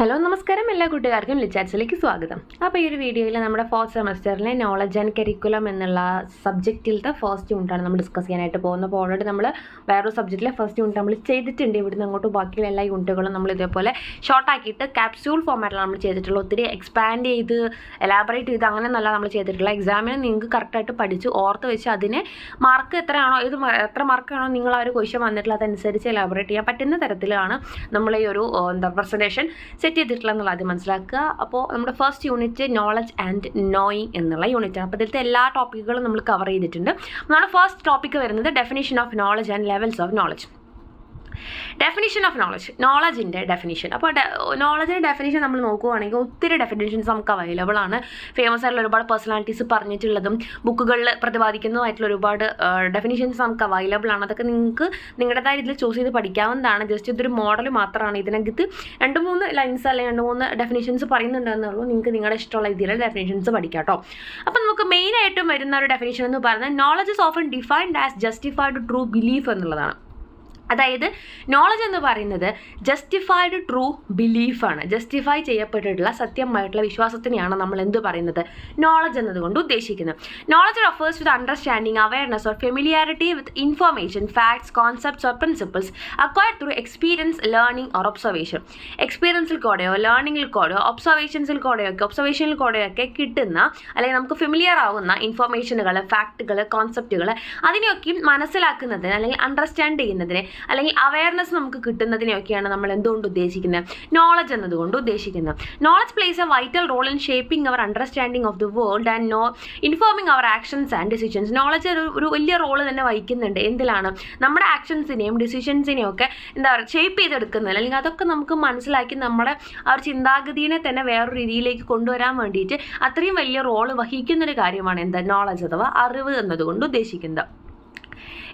Hello നമസ്കാരം, എല്ലാ കൂട്ടുകാർക്കും ലിച്ചാറ്റ്സിലേക്ക് സ്വാഗതം. അപ്പോൾ ഈ ഒരു വീഡിയോയിൽ നമ്മുടെ ഫോർത്ത് സെമസ്റ്ററിലെ നോളജ് ആൻഡ് കരിക്കുലം എന്നുള്ള സബ്ജക്റ്റിലത്തെ ഫസ്റ്റ് യൂണിറ്റാണ് നമ്മൾ ഡിസ്കസ് ചെയ്യാനായിട്ട് പോകുന്നത്. അപ്പോൾ ഓൾറെഡി നമ്മൾ വേറൊരു സബ്ജക്റ്റിലെ ഫസ്റ്റ് യൂണിറ്റ് നമ്മൾ ചെയ്തിട്ടുണ്ട്. ഇവിടുന്ന് അങ്ങോട്ട് ബാക്കിയുള്ള എല്ലാ യൂണിറ്റുകളും നമ്മൾ ഇതേപോലെ ഷോർട്ടാക്കിയിട്ട് ക്യാപ്സ്യൂൾ ഫോമാറ്റിലാണ് നമ്മൾ ചെയ്തിട്ടുള്ളത്. ഒത്തിരി എക്സ്പാൻഡ് ചെയ്ത് എലാബറേറ്റ് ചെയ്ത് അങ്ങനെ നല്ല നമ്മൾ ചെയ്തിട്ടുള്ള എക്സാമിന് നിങ്ങൾക്ക് കറക്റ്റായിട്ട് പഠിച്ച് ഓർത്ത് വെച്ച് അതിന് മാർക്ക് എത്രയാണോ എത്ര മാർക്കാണോ നിങ്ങൾ ആ ഒരു ക്വസ്റ്റ്യൻ വന്നിട്ടുള്ളത് അതനുസരിച്ച് എലാബറേറ്റ് ചെയ്യാൻ പറ്റുന്ന തരത്തിലാണ് നമ്മൾ ഈ ഒരു പ്രസൻറ്റേഷൻ സെറ്റ് ചെയ്തിട്ടുള്ള എന്നുള്ളത് ആദ്യം മനസ്സിലാക്കുക. അപ്പോൾ നമ്മുടെ first unit knowledge and knowing എന്നുള്ള യൂണിറ്റാണ്. അപ്പോൾ ഇതിലത്തെ എല്ലാ ടോപ്പിക്കുകളും നമ്മൾ കവർ ചെയ്തിട്ടുണ്ട്. നമ്മുടെ ഫസ്റ്റ് ടോപ്പിക്ക് വരുന്നത് definition of knowledge and levels of knowledge. Definition of നോളജിൻ്റെ ഡെഫിനിഷൻ. അപ്പോൾ നോളജിൻ്റെ ഡെഫിനിഷൻ നമ്മൾ നോക്കുകയാണെങ്കിൽ ഒത്തിരി ഡെഫിനിഷൻസ് നമുക്ക് അവൈലബിൾ ആണ്. ഫേമസ് ആയിട്ടുള്ള ഒരുപാട് പേഴ്സണാലിറ്റീസ് പറഞ്ഞിട്ടുള്ളതും ബുക്കുകളിൽ പ്രതിപാദിക്കുന്നതുമായിട്ടുള്ള ഒരുപാട് ഡെഫിനിഷൻസ് നമുക്ക് അവൈലബിൾ ആണ്. അതൊക്കെ നിങ്ങൾക്ക് നിങ്ങളുടേതായ ഇതിൽ ചൂസ് ചെയ്ത് പഠിക്കാവുന്നതാണ്. ജസ്റ്റ് ഇതൊരു മോഡൽ മാത്രമാണ്. ഇതിനകത്ത് 2-3 ലൈൻസ് അല്ലെങ്കിൽ 2-3 ഡെഫിനിഷൻസ് പറയുന്നുണ്ടെന്നുള്ളൂ. നിങ്ങൾക്ക് നിങ്ങളുടെ ഇഷ്ടമുള്ള രീതിയിൽ ഡെഫിനിഷൻസ് പഠിക്കാം കേട്ടോ. അപ്പോൾ നമുക്ക് മെയിനായിട്ടും വരുന്ന ഒരു ഡെഫിനിഷൻ എന്ന് പറയുന്നത് knowledge is often defined as justified true belief എന്നുള്ളതാണ്. അതായത് നോളജ് എന്ന് പറയുന്നത് ജസ്റ്റിഫൈഡ് ട്രൂ ബിലീഫാണ്. ജസ്റ്റിഫൈ ചെയ്യപ്പെട്ടിട്ടുള്ള സത്യമായിട്ടുള്ള വിശ്വാസത്തിനെയാണ് നമ്മൾ എന്ത് പറയുന്നത് നോളജ് എന്നതുകൊണ്ട് ഉദ്ദേശിക്കുന്നത്. Knowledge refers to the understanding, awareness or familiarity with information, facts, concepts or principles acquired through experience, learning or observation. എക്സ്പീരിയൻസിൽ കൂടെയോ ലേണിംഗിൽ കൂടെയോ ഒബ്സർവേഷനിൽ കൂടെയോ ഒക്കെ കിട്ടുന്ന അല്ലെങ്കിൽ നമുക്ക് ഫെമിലിയർ ആവുന്ന ഇൻഫർമേഷനുകൾ, ഫാക്റ്റുകൾ, കോൺസെപ്റ്റുകൾ അതിനെയൊക്കെ മനസ്സിലാക്കുന്നതിന് അല്ലെങ്കിൽ അണ്ടർസ്റ്റാൻഡ് ചെയ്യുന്നതിന് അല്ലെങ്കിൽ അവയർനെസ് നമുക്ക് കിട്ടുന്നതിനെയൊക്കെയാണ് നമ്മൾ എന്തുകൊണ്ട് ഉദ്ദേശിക്കുന്നത് നോളജ് എന്നതുകൊണ്ട് ഉദ്ദേശിക്കുന്നത്. Knowledge plays a vital role in shaping our understanding of the world and informing our actions and decisions. Knowledge ഒരു വലിയ റോള് തന്നെ വഹിക്കുന്നുണ്ട്. എന്തിലാണ്? നമ്മുടെ ആക്ഷൻസിനെയും ഡിസിഷൻസിനെയും ഒക്കെ എന്താ പറയുക ഷേപ്പ് ചെയ്തെടുക്കുന്നത്. അല്ലെങ്കിൽ അതൊക്കെ നമുക്ക് മനസ്സിലാക്കി നമ്മുടെ ആ ഒരു ചിന്താഗതിയെ തന്നെ വേറൊരു രീതിയിലേക്ക് കൊണ്ടുവരാൻ വേണ്ടിയിട്ട് അത്രയും വലിയ റോള് വഹിക്കുന്നൊരു കാര്യമാണ് എന്താ നോളജ് അഥവാ അറിവ് എന്നതുകൊണ്ട് ഉദ്ദേശിക്കുന്നത്.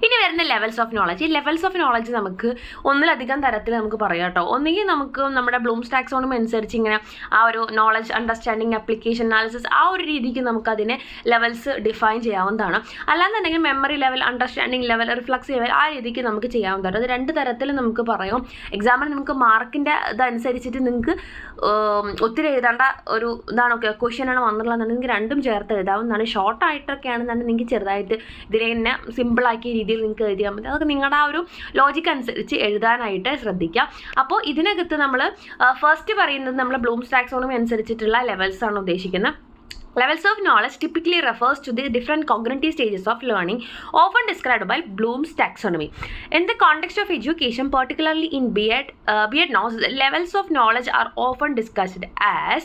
ഇനി വരുന്ന ലെവൽസ് ഓഫ് നോളജ്. ഈ ലെവൽസ് ഓഫ് നോളജ് നമുക്ക് ഒന്നിലധികം തരത്തിൽ നമുക്ക് പറയാം കേട്ടോ. ഒന്നുകിൽ നമുക്ക് നമ്മുടെ ബ്ലൂംസ് ടാക്സോണമി അനുസരിച്ച് ഇങ്ങനെ ആ ഒരു നോളജ് അണ്ടർസ്റ്റാൻഡിങ്, ആപ്ലിക്കേഷൻ, അനാലിസിസ് ആ ഒരു രീതിക്ക് നമുക്കതിനെ ലെവൽസ് ഡിഫൈൻ ചെയ്യാവുന്നതാണ്. അല്ലാന്നുണ്ടെങ്കിൽ memory level, understanding level, reflex level ആ രീതിക്ക് നമുക്ക് ചെയ്യാവുന്നതാണ്. അത് 2 തരത്തിൽ നമുക്ക് പറയാം. എക്സാമിന് നിങ്ങൾക്ക് മാർക്കിൻ്റെ ഇതനുസരിച്ചിട്ട് നിങ്ങൾക്ക് ഒത്തിരി എഴുതേണ്ട ഒരു ഇതാണ് ക്വസ്റ്റ്യനാണ് വന്നിട്ടുള്ളതെന്നുണ്ടെങ്കിൽ 2ഉം ചേർത്ത് എഴുതാവുന്നതാണ്. ഷോർട്ടായിട്ടൊക്കെയാണെന്നുണ്ടെങ്കിൽ നിങ്ങൾക്ക് ചെറുതായിട്ട് ഇതിനെ തന്നെ സിമ്പിളാക്കിയ രീതിയിൽ നിങ്ങൾക്ക് എഴുതിയാൽ മതി. അതൊക്കെ നിങ്ങളുടെ ആ ഒരു ലോജിക്ക് അനുസരിച്ച് എഴുതാനായിട്ട് ശ്രദ്ധിക്കുക. അപ്പോൾ ഇതിനകത്ത് നമ്മൾ ഫസ്റ്റ് പറയുന്നത് നമ്മൾ ബ്ലൂംസ് ടാക്സോണമി അനുസരിച്ചിട്ടുള്ള ലെവൽസ് ആണ് ഉദ്ദേശിക്കുന്നത്. Levels of knowledge typically refers to the different cognitive stages of learning, often described by Bloom's taxonomy. In the context of education, particularly in B.Ed notes, levels of knowledge are often discussed as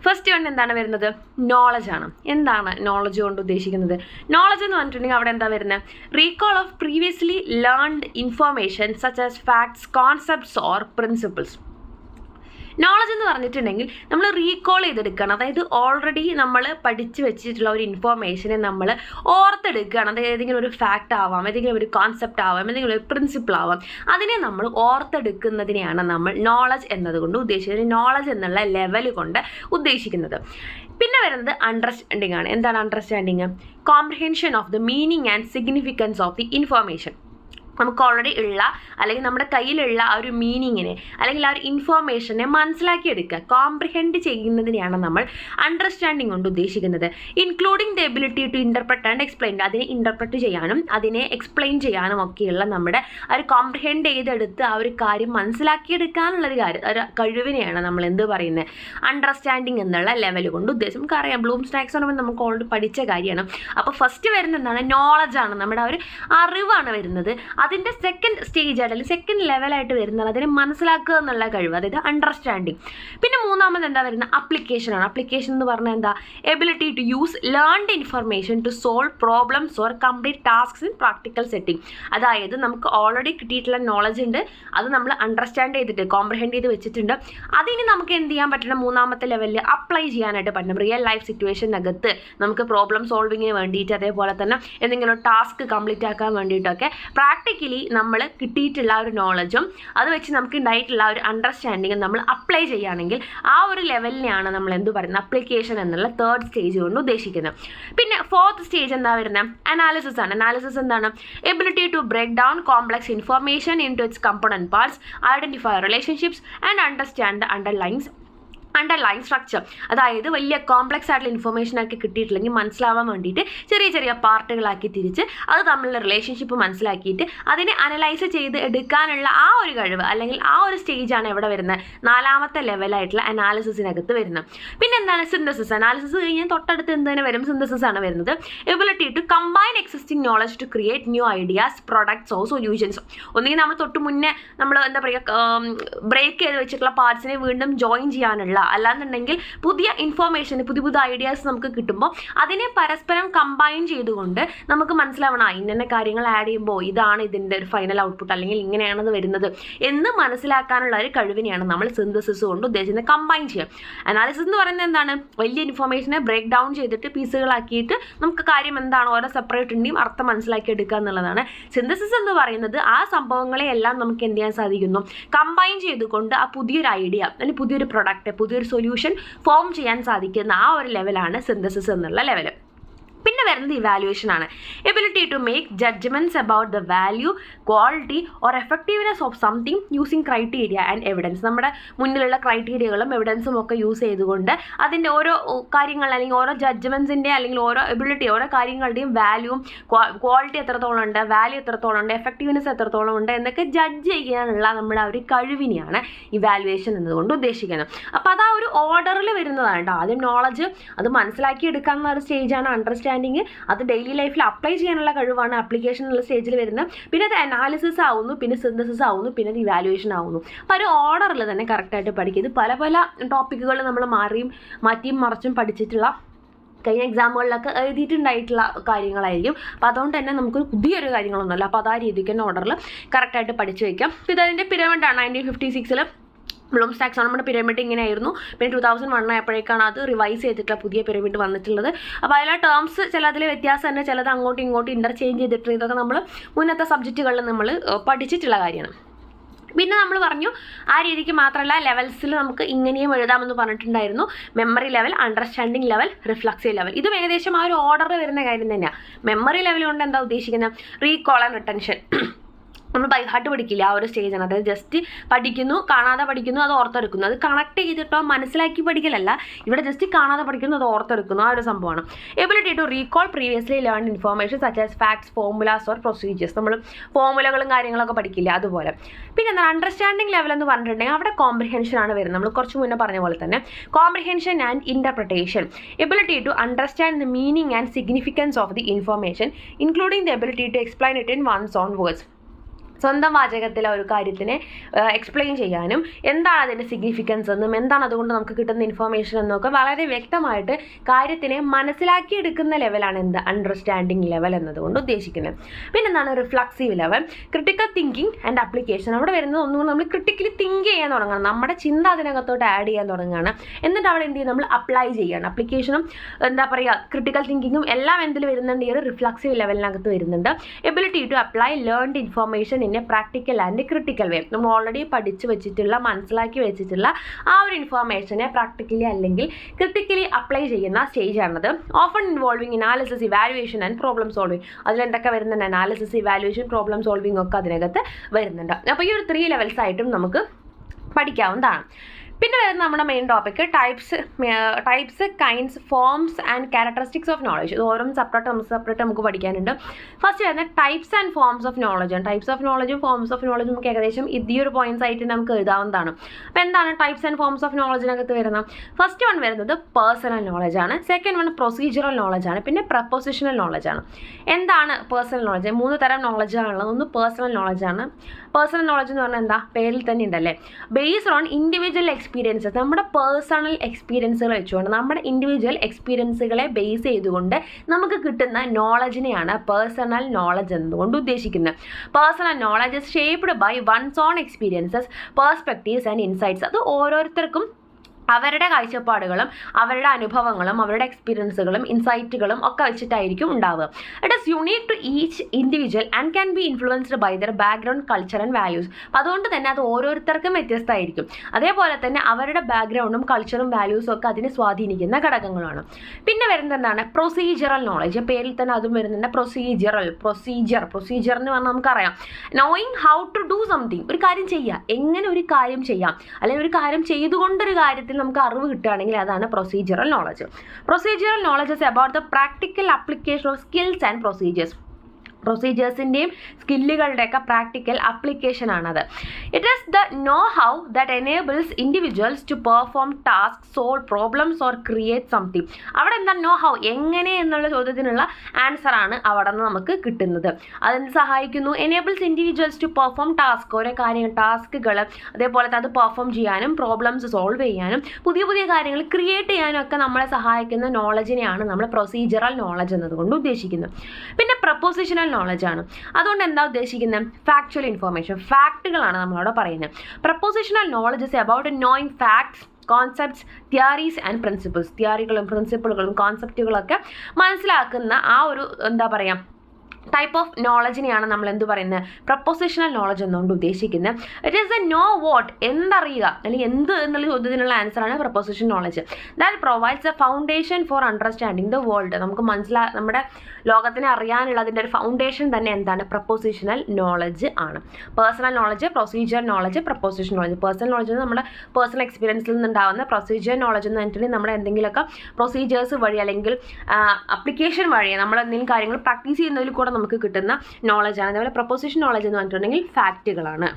first one എന്താണ് വരുന്നത്? Knowledge ആണ്. എന്താണ് knowledge കൊണ്ട് ഉദ്ദേശിക്കുന്നത്? Knowledge എന്ന് പറഞ്ഞിട്ടുണ്ടെങ്കിൽ അവിടെ എന്താ വരുന്നത്? Recall of previously learned information such as facts, concepts or principles. Knowledge എന്ന് പറഞ്ഞിട്ടുണ്ടെങ്കിൽ നമ്മൾ റീകോൾ ചെയ്തെടുക്കുകയാണ്. അതായത് ഓൾറെഡി നമ്മൾ പഠിച്ചു വെച്ചിട്ടുള്ള ഒരു ഇൻഫോർമേഷനെ നമ്മൾ ഓർത്തെടുക്കുകയാണ്. അതായത് ഏതെങ്കിലും ഒരു ഫാക്റ്റ് ആവാം, ഏതെങ്കിലും ഒരു കോൺസെപ്റ്റ് ആവാം, ഏതെങ്കിലും ഒരു പ്രിൻസിപ്പിൾ ആവാം. അതിനെ നമ്മൾ ഓർത്തെടുക്കുന്നതിനെയാണ് നമ്മൾ നോളജ് എന്നതുകൊണ്ട് ഉദ്ദേശിക്കുന്നത്, നോളജ് എന്നുള്ള ലെവൽ കൊണ്ട് ഉദ്ദേശിക്കുന്നത്. പിന്നെ വരുന്നത് അണ്ടർസ്റ്റാൻഡിങ് ആണ്. എന്താണ് understanding? Comprehension of the meaning and significance of the information. നമുക്ക് ഓൾറെഡി ഉള്ള അല്ലെങ്കിൽ നമ്മുടെ കയ്യിലുള്ള ആ ഒരു മീനിങ്ങിനെ അല്ലെങ്കിൽ ആ ഒരു ഇൻഫോർമേഷനെ മനസ്സിലാക്കിയെടുക്കുക, കോംപ്രിഹെൻഡ് ചെയ്യുന്നതിനെയാണ് നമ്മൾ അണ്ടർസ്റ്റാൻഡിങ് കൊണ്ട് ഉദ്ദേശിക്കുന്നത്. Including the ability to interpret and explain. അതിനെ ഇൻ്റർപ്രറ്റ് ചെയ്യാനും അതിനെ എക്സ്പ്ലെയിൻ ചെയ്യാനും ഒക്കെയുള്ള നമ്മുടെ ആ ഒരു കോംപ്രിഹെൻഡ് ചെയ്തെടുത്ത് ആ ഒരു കാര്യം മനസ്സിലാക്കിയെടുക്കാനുള്ളൊരു ഒരു കഴിവിനെയാണ് നമ്മൾ എന്ത് പറയുന്നത് അണ്ടർസ്റ്റാൻഡിങ് എന്നുള്ള ലെവൽ കൊണ്ട് ഉദ്ദേശം. നമുക്കറിയാം ബ്ലൂംസ് ടാക്സോണമി നമുക്ക് ഓൾറെഡി പഠിച്ച കാര്യമാണ്. അപ്പോൾ ഫസ്റ്റ് വരുന്നത് എന്താണ്? നോളജാണ്, നമ്മുടെ ആ ഒരു അറിവാണ് വരുന്നത്. അതിൻ്റെ സെക്കൻഡ് സ്റ്റേജ് ആയിട്ട് അല്ലെങ്കിൽ സെക്കൻഡ് ലെവലായിട്ട് വരുന്നത് അതിനെ മനസ്സിലാക്കുക എന്നുള്ള കഴിവ്, അതായത് അണ്ടർസ്റ്റാൻഡിങ്. പിന്നെ മൂന്നാമത് എന്താ വരുന്നത്? അപ്ലിക്കേഷനാണ്. അപ്ലിക്കേഷൻ എന്ന് പറഞ്ഞാൽ എന്താ? Ability to use learned information to solve problems or complete tasks in practical setting. അതായത് നമുക്ക് ഓൾറെഡി കിട്ടിയിട്ടുള്ള നോളജ് ഉണ്ട്, അത് നമ്മൾ അണ്ടർസ്റ്റാൻഡ് ചെയ്തിട്ട് കോംപ്രിഹെൻഡ് ചെയ്ത് വെച്ചിട്ടുണ്ട്. അതിന് നമുക്ക് എന്ത് ചെയ്യാൻ പറ്റണം? മൂന്നാമത്തെ ലെവലിൽ അപ്ലൈ ചെയ്യാനായിട്ട് പറ്റണം. റിയൽ ലൈഫ് സിറ്റുവേഷനകത്ത് നമുക്ക് പ്രോബ്ലം സോൾവിങ്ങിന് വേണ്ടിയിട്ട്, അതേപോലെ തന്നെ എന്തെങ്കിലും ടാസ്ക് കംപ്ലീറ്റ് ആക്കാൻ വേണ്ടിയിട്ടൊക്കെ പ്രാക്ടിക്കൽ പ്രാക്ടിക്കലി നമ്മൾ കിട്ടിയിട്ടുള്ള ഒരു നോളജും അത് വെച്ച് നമുക്ക് ഉണ്ടായിട്ടുള്ള ഒരു അണ്ടർസ്റ്റാൻഡിങ്ങും നമ്മൾ അപ്ലൈ ചെയ്യുകയാണെങ്കിൽ ആ ഒരു ലെവലിനെയാണ് നമ്മൾ എന്ത് പറയുന്നത് അപ്ലിക്കേഷൻ എന്നുള്ള തേർഡ് സ്റ്റേജ് കൊണ്ട് ഉദ്ദേശിക്കുന്നത്. പിന്നെ ഫോർത്ത് സ്റ്റേജ് എന്താ വരുന്നത് അനാലിസിസ് ആണ്. അനാലിസിസ് എന്താണ് ability to break down complex information into its component parts, identify relationships and understand the underline structure. അതായത് വലിയ കോംപ്ലക്സ് ആയിട്ടുള്ള ഇൻഫർമേഷനൊക്കെ കിട്ടിയിട്ടില്ലെങ്കിൽ മനസ്സിലാവാൻ വേണ്ടിയിട്ട് ചെറിയ ചെറിയ പാർട്ടുകളാക്കി തിരിച്ച് അത് തമ്മിലുള്ള റിലേഷൻഷിപ്പ് മനസ്സിലാക്കിയിട്ട് അതിനെ അനലൈസ് ചെയ്ത് എടുക്കാനുള്ള ആ ഒരു കഴിവ് അല്ലെങ്കിൽ ആ ഒരു സ്റ്റേജാണ് എവിടെ വരുന്നത് നാലാമത്തെ ലെവലായിട്ടുള്ള അനാലിസിസിനകത്ത് വരുന്നത്. പിന്നെ എന്താണ് സിന്തസിസ്. അനാലിസിസ് കഴിഞ്ഞാൽ തൊട്ടടുത്ത് എന്ത് തന്നെ വരും സിന്തസിസ് ആണ് വരുന്നത്. Ability to combine existing knowledge to create new ideas products or solutions. ഒന്നുകിൽ നമ്മൾ തൊട്ട് മുന്നേ നമ്മൾ എന്താ പറയുക ബ്രേക്ക് ചെയ്ത് വെച്ചിട്ടുള്ള പാർട്സിനെ വീണ്ടും ജോയിൻ ചെയ്യാനുള്ള അല്ലാന്നുണ്ടെങ്കിൽ പുതിയ ഇൻഫോർമേഷൻ പുതിയ ഐഡിയാസ് നമുക്ക് കിട്ടുമ്പോൾ അതിനെ പരസ്പരം കമ്പൈൻ ചെയ്തുകൊണ്ട് നമുക്ക് മനസ്സിലാവണം ഇന്ന കാര്യങ്ങൾ ആഡ് ചെയ്യുമ്പോൾ ഇതാണ് ഇതിൻ്റെ ഒരു ഫൈനൽ ഔട്ട്പുട്ട് അല്ലെങ്കിൽ ഇങ്ങനെയാണത് വരുന്നത് എന്ന് മനസ്സിലാക്കാനുള്ള ഒരു കഴിവിനെയാണ് നമ്മൾ സിന്തസിസ് കൊണ്ട് ഉദ്ദേശിക്കുന്നത് കമ്പൈൻ ചെയ്യാം. അനാലിസിസ് എന്ന് പറയുന്നത് എന്താണ് വലിയ ഇൻഫോർമേഷനെ ബ്രേക്ക് ഡൗൺ ചെയ്തിട്ട് പീസുകളാക്കിയിട്ട് നമുക്ക് കാര്യം എന്താണ് ഓരോ സെപ്പറേറ്റിൻ്റെയും അർത്ഥം മനസ്സിലാക്കി എടുക്കുക എന്നുള്ളതാണ്. സിന്തസിസ് എന്ന് പറയുന്നത് ആ സംഭവങ്ങളെയെല്ലാം നമുക്ക് എന്ത് ചെയ്യാൻ സാധിക്കുന്നു കമ്പൈൻ ചെയ്തുകൊണ്ട് ആ പുതിയൊരു ഐഡിയ അല്ലെങ്കിൽ പുതിയൊരു പ്രൊഡക്റ്റ് പുതിയൊരു സൊല്യൂഷൻ ഫോം ചെയ്യാൻ സാധിക്കുന്ന ആ ഒരു ലെവലാണ് സിന്തസിസ് എന്നുള്ള ലെവൽ. പിന്നെ വരുന്നത് ഇവാലുവേഷൻ ആണ്. Ability to make judgements about the value quality or effectiveness of something using criteria and evidence. നമ്മുടെ മുന്നിലുള്ള ക്രൈറ്റീരിയകളും എവിഡൻസും ഒക്കെ യൂസ് ചെയ്തുകൊണ്ട് അതിൻ്റെ ഓരോ കാര്യങ്ങൾ അല്ലെങ്കിൽ ഓരോ ജഡ്ജ്മെൻറ്റ്സിൻ്റെ അല്ലെങ്കിൽ ഓരോ എബിലിറ്റി ഓരോ കാര്യങ്ങളുടെയും വാല്യൂവും ക്വാളിറ്റി എത്രത്തോളം ഉണ്ട് വാല്യൂ എത്രത്തോളം ഉണ്ട് എഫക്റ്റീവ്നെസ് എത്രത്തോളം ഉണ്ട് എന്നൊക്കെ ജഡ്ജ് ചെയ്യാനുള്ള നമ്മുടെ ആ ഒരു കഴിവിനെയാണ് ഇവാലുവേഷൻ എന്നതുകൊണ്ട് ഉദ്ദേശിക്കുന്നത്. അപ്പോൾ അത് ആ ഒരു ഓർഡറിൽ വരുന്നതാണ് കേട്ടോ. ആദ്യം നോളജ് അത് മനസ്സിലാക്കി എടുക്കാവുന്ന ഒരു സ്റ്റേജാണ് അണ്ടർസ്റ്റാൻഡിങ്. അത് ഡെയിലി ലൈഫിൽ അപ്ലൈ ചെയ്യാനുള്ള കഴിവാണ് ആപ്ലിക്കേഷൻ എന്നുള്ള സ്റ്റേജിൽ വരുന്നത്. പിന്നെ അത് അനാലിസിസ് ആവുന്നു, പിന്നെ സിന്തസിസ് ആവുന്നു, പിന്നെ അത് ഇവാലുവേഷൻ ആവുന്നു. അപ്പോൾ ഒരു ഓർഡറിൽ തന്നെ കറക്റ്റായിട്ട് പഠിക്കുക. ഇത് പല പല ടോപ്പിക്കുകൾ നമ്മൾ മാറ്റിയും മറിച്ചും പഠിച്ചിട്ടുള്ള കഴിഞ്ഞ എക്സാമുകളിലൊക്കെ എഴുതിയിട്ടുണ്ടായിട്ടുള്ള കാര്യങ്ങളായിരിക്കും. അപ്പോൾ അതുകൊണ്ട് തന്നെ നമുക്ക് പുതിയൊരു കാര്യങ്ങളൊന്നുമല്ല. അപ്പോൾ അത് ആ രീതിക്ക് തന്നെ ഓർഡറിൽ കറക്റ്റായിട്ട് പഠിച്ചു വയ്ക്കാം. അപ്പോൾ ഇതതിൻ്റെ പിരമിഡാണ് 1956 ബ്ലൂംസ് ടാക്സോണമിയുടെ പിരമിഡ് ഇങ്ങനെയായിരുന്നു. പിന്നെ 2001 ആയപ്പോഴേക്കാണ് അത് റിവൈസ് ചെയ്തിട്ടുള്ള പുതിയ പിരമിഡ് വന്നിട്ടുള്ളത്. അപ്പോൾ അതിലെ ടേംസ് ചിലതിൽ വ്യത്യാസം തന്നെ, ചിലത് അങ്ങോട്ടും ഇങ്ങോട്ടും ഇൻ്റർചേഞ്ച് ചെയ്തിട്ട് ഇതൊക്കെ നമ്മൾ മുന്നത്തെ സബ്ജക്റ്റുകളിൽ നമ്മൾ പഠിച്ചിട്ടുള്ള കാര്യമാണ്. പിന്നെ നമ്മൾ പറഞ്ഞു ആ രീതിക്ക് മാത്രമല്ല ലെവൽസിൽ നമുക്ക് ഇങ്ങനെയും എഴുതാമെന്ന് പറഞ്ഞിട്ടുണ്ടായിരുന്നു. Memory level, understanding level, reflexive level. ഇത് ഏകദേശം ആ ഒരു ഓർഡർ വരുന്ന കാര്യം തന്നെയാണ്. മെമ്മറി ലെവൽ കൊണ്ട് എന്താ ഉദ്ദേശിക്കുന്നത് റീകോൾ ആൻഡ് റിട്ടൻഷൻ. നമ്മൾ ബൈ ഹാർട്ട് പഠിക്കില്ല ആ ഒരു സ്റ്റേജാണ്. അതായത് ജസ്റ്റ് പഠിക്കുന്നു, കാണാതെ പഠിക്കുന്നു, അത് ഓർത്തെടുക്കുന്നു. അത് കണക്ട് ചെയ്തിട്ടോ മനസ്സിലാക്കി പഠിക്കലല്ല, ഇവിടെ ജസ്റ്റ് കാണാതെ പഠിക്കുന്നു, അത് ഓർത്തെടുക്കുന്നു, ആ ഒരു സംഭവമാണ്. Ability to recall previously learned information such as facts, formulas or procedures. നമ്മൾ ഫോർമുലകളും കാര്യങ്ങളൊക്കെ പഠിക്കില്ല അതുപോലെ. പിന്നെ എന്താ അണ്ടർസ്റ്റാൻഡിങ് ലെവൽ എന്ന് പറഞ്ഞിട്ടുണ്ടെങ്കിൽ അവിടെ കോംപ്രിഹെൻഷൻ ആണ് വരുന്നത്. നമ്മൾ കുറച്ച് മുന്നേ പറഞ്ഞ പോലെ തന്നെ comprehension and interpretation. Ability to understand the meaning and significance of the information including the ability to explain it in one's own words. സ്വന്തം വാചകത്തിലെ ഒരു കാര്യത്തിനെ എക്സ്പ്ലെയിൻ ചെയ്യാനും എന്താണ് അതിൻ്റെ സിഗ്നിഫിക്കൻസ് എന്നും എന്താണ് അതുകൊണ്ട് നമുക്ക് കിട്ടുന്ന ഇൻഫർമേഷൻ എന്നൊക്കെ വളരെ വ്യക്തമായിട്ട് കാര്യത്തിനെ മനസ്സിലാക്കിയെടുക്കുന്ന ലെവലാണ് എന്ത് അണ്ടർസ്റ്റാൻഡിങ് ലെവൽ എന്നതുകൊണ്ട് ഉദ്ദേശിക്കുന്നത്. പിന്നെ എന്താണ് reflexive level. Critical thinking and application. അവിടെ വരുന്നത് ഒന്നുകൂടി നമ്മൾ ക്രിട്ടിക്കലി തിങ്ക് ചെയ്യാൻ തുടങ്ങണം, നമ്മുടെ ചിന്ത അതിനകത്തോട്ട് ആഡ് ചെയ്യാൻ തുടങ്ങുകയാണ്. എന്നിട്ട് അവിടെ എന്ത് ചെയ്യും നമ്മൾ അപ്ലൈ ചെയ്യണം. ആപ്ലിക്കേഷനും എന്താ പറയുക ക്രിട്ടിക്കൽ തിങ്കിങ്ങും എല്ലാം എന്തിൽ വരുന്നുണ്ട് ഈ ഒരു റിഫ്ലക്സീവ് ലെവലിനകത്ത് വരുന്നുണ്ട്. Ability to apply learned information practical and critical way. നമ്മൾ ഓൾറെഡി പഠിച്ചു വെച്ചിട്ടുള്ള മനസ്സിലാക്കി വെച്ചിട്ടുള്ള ആ ഒരു ഇൻഫോർമേഷനെ പ്രാക്ടിക്കലി അല്ലെങ്കിൽ ക്രിട്ടിക്കലി അപ്ലൈ ചെയ്യുന്ന സ്റ്റേജാണത്. Often involving analysis, evaluation and problem solving. അതിലെന്തൊക്കെ വരുന്നുണ്ട് അനാലിസിസ്, ഇവാലുവേഷൻ, പ്രോബ്ലം സോൾവിങ് ഒക്കെ അതിനകത്ത് വരുന്നുണ്ട്. അപ്പോൾ ഈ ഒരു 3 ലെവൽസ് ആയിട്ടും നമുക്ക് പഠിക്കാവുന്നതാണ്. പിന്നെ വരുന്ന നമ്മുടെ main topic types kinds forms and characteristics of knowledge. ഇത് ഓരോന്നും സെപ്പറേറ്റ് നമുക്ക് പഠിക്കാനുണ്ട്. ഫസ്റ്റ് വരുന്ന types and forms of knowledge ആണ്. ടൈപ്സ് ഓഫ് നോളജും ഫോംസ് ഓഫ് നോളജും നമുക്ക് ഏകദേശം ഈ ഒരു പോയിന്റ്സ് ആയിട്ട് നമുക്ക് എഴുതാവുന്നതാണ്. അപ്പോൾ എന്താണ് ടൈപ്സ് ആൻഡ് ഫോംസ് ഓഫ് നോളജിനകത്ത് വരുന്നത്? ഫസ്റ്റ് വൺ വരുന്നത് പേഴ്സണൽ നോളജ് ആണ്. സെക്കൻഡ് വൺ പ്രൊസീജിയറൽ നോളജ് ആണ്. പിന്നെ പ്രപ്പോസിഷണൽ നോളജ് ആണ്. എന്താണ് പേഴ്സണൽ നോളജ്? 3 തരം നോളജാണുള്ളത്. ഒന്ന് പേഴ്സണൽ നോളജ് ആണ്. പേഴ്സണൽ നോളജ് എന്ന് പറഞ്ഞാൽ എന്താ പേരിൽ തന്നെ ഉണ്ടല്ലേ, ബേസ്ഡ് ഓൺ ഇൻഡിവിജ്വൽ എക്സ്പീരിയൻസസ്. നമ്മുടെ പേഴ്സണൽ എക്സ്പീരിയൻസുകൾ വെച്ചുകൊണ്ട് നമ്മുടെ ഇൻഡിവിജ്വൽ എക്സ്പീരിയൻസുകളെ ബേസ് ചെയ്തുകൊണ്ട് നമുക്ക് കിട്ടുന്ന നോളജിനെയാണ് പേഴ്സണൽ നോളജ് എന്നതുകൊണ്ട് ഉദ്ദേശിക്കുന്നത്. Personal knowledge is shaped by one's own experiences, perspectives and insights. അത് ഓരോരുത്തർക്കും അവരുടെ കാഴ്ചപ്പാടുകളും അവരുടെ അനുഭവങ്ങളും അവരുടെ എക്സ്പീരിയൻസുകളും ഇൻസൈറ്റുകളും ഒക്കെ വെച്ചിട്ടായിരിക്കും ഉണ്ടാവുക. It is unique to each individual and can be influenced by their background, culture and values. അതുകൊണ്ട് തന്നെ അത് ഓരോരുത്തർക്കും വ്യത്യസ്തമായിരിക്കും. അതേപോലെ തന്നെ അവരുടെ ബാക്ക്ഗ്രൗണ്ടും കൾച്ചറും വാല്യൂസും ഒക്കെ അതിനെ സ്വാധീനിക്കുന്ന ഘടകങ്ങളാണ്. പിന്നെ വരുന്നത് എന്താണ്? Procedural knowledge. പേരിൽ തന്നെ അതും വരുന്നുണ്ട്. പ്രൊസീജിയർ എന്ന് പറഞ്ഞാൽ നമുക്കറിയാം, knowing how to do something. ഒരു കാര്യം ചെയ്യാം, എങ്ങനെ ഒരു കാര്യം ചെയ്യാം, അല്ലെങ്കിൽ ഒരു കാര്യം ചെയ്തുകൊണ്ടൊരു കാര്യത്തിൽ നമുക്ക് അറിവ് കിട്ടുകയാണെങ്കിൽ അതാണ് procedural knowledge. Procedural knowledge is about the practical application of skills and procedures. പ്രൊസീജിയേഴ്സിൻ്റെയും സ്കില്ലുകളുടെയൊക്കെ പ്രാക്ടിക്കൽ ആപ്ലിക്കേഷൻ ആണത്. It is the know how that enables individuals to perform task, solve problems or create something. അവിടെ എന്താ know how, എങ്ങനെ എന്നുള്ള ചോദ്യത്തിനുള്ള answer ആണ് അവിടെ നിന്ന് നമുക്ക് കിട്ടുന്നത്. അതെന്ത് സഹായിക്കുന്നു? Enables individuals to perform task, ഓരോ കാര്യങ്ങൾ, ടാസ്കുകൾ, അതേപോലെ അത് പെർഫോം ചെയ്യാനും പ്രോബ്ലംസ് സോൾവ് ചെയ്യാനും പുതിയ പുതിയ കാര്യങ്ങൾ ക്രിയേറ്റ് ചെയ്യാനും ഒക്കെ നമ്മളെ സഹായിക്കുന്ന നോളജിനെയാണ് നമ്മൾ പ്രൊസീജിയറൽ നോളജ് എന്നതുകൊണ്ട് ഉദ്ദേശിക്കുന്നത്. പിന്നെ പ്രപ്പോസിഷണൽ നോളജ് ആണ്. അതുകൊണ്ട് എന്താ ഉദ്ദേശിക്കുന്നത്? ഫാക്ച്വൽ ഇൻഫോർമേഷൻ, ഫാക്റ്റുകളാണ് നമ്മളവിടെ പറയുന്നത്. Propositional knowledge is about knowing facts, concepts, theories and principles. തിയറികളും പ്രിൻസിപ്പിളുകളും കോൺസെപ്റ്റുകളൊക്കെ മനസ്സിലാക്കുന്ന ആ ഒരു എന്താ പറയുക ടൈപ്പ് ഓഫ് നോളജിനെയാണ് നമ്മൾ എന്ത് പറയുന്നത്? പ്രപ്പോസിഷണൽ നോളജ് എന്നുകൊണ്ട് ഉദ്ദേശിക്കുന്നത്. It is a know what, എന്തറിയുക അല്ലെങ്കിൽ എന്ത് എന്നുള്ള ചോദ്യത്തിനുള്ള ആൻസറാണ് proposition knowledge. That provides a foundation for understanding the world. നമുക്ക് നമ്മുടെ ലോകത്തിനെ അറിയാനുള്ള അതിൻ്റെ ഒരു ഫൗണ്ടേഷൻ തന്നെ എന്താണ്? പ്രപ്പോസിഷണൽ നോളജ് ആണ്. Personal knowledge, procedure knowledge, proposition knowledge. Personal knowledge നമ്മുടെ പേഴ്സണൽ എക്സ്പീരിയൻസിൽ നിന്നുണ്ടാകുന്ന. പ്രൊസീജിയർ നോളജ് എന്ന് പറഞ്ഞിട്ടുണ്ടെങ്കിൽ നമ്മുടെ എന്തെങ്കിലുമൊക്കെ പ്രൊസീജിയേഴ്സ് വഴി അല്ലെങ്കിൽ അപ്ലിക്കേഷൻ വഴി നമ്മൾ എന്തെങ്കിലും കാര്യങ്ങൾ പ്രാക്ടീസ് ചെയ്യുന്നതിൽ കൂടെ നമുക്ക് കിട്ടുന്ന നോളജാണ്. അതേപോലെ പ്രപ്പോസിഷൻ നോളജ് എന്ന് പറഞ്ഞിട്ടുണ്ടെങ്കിൽ ഫാക്റ്റുകളാണ്.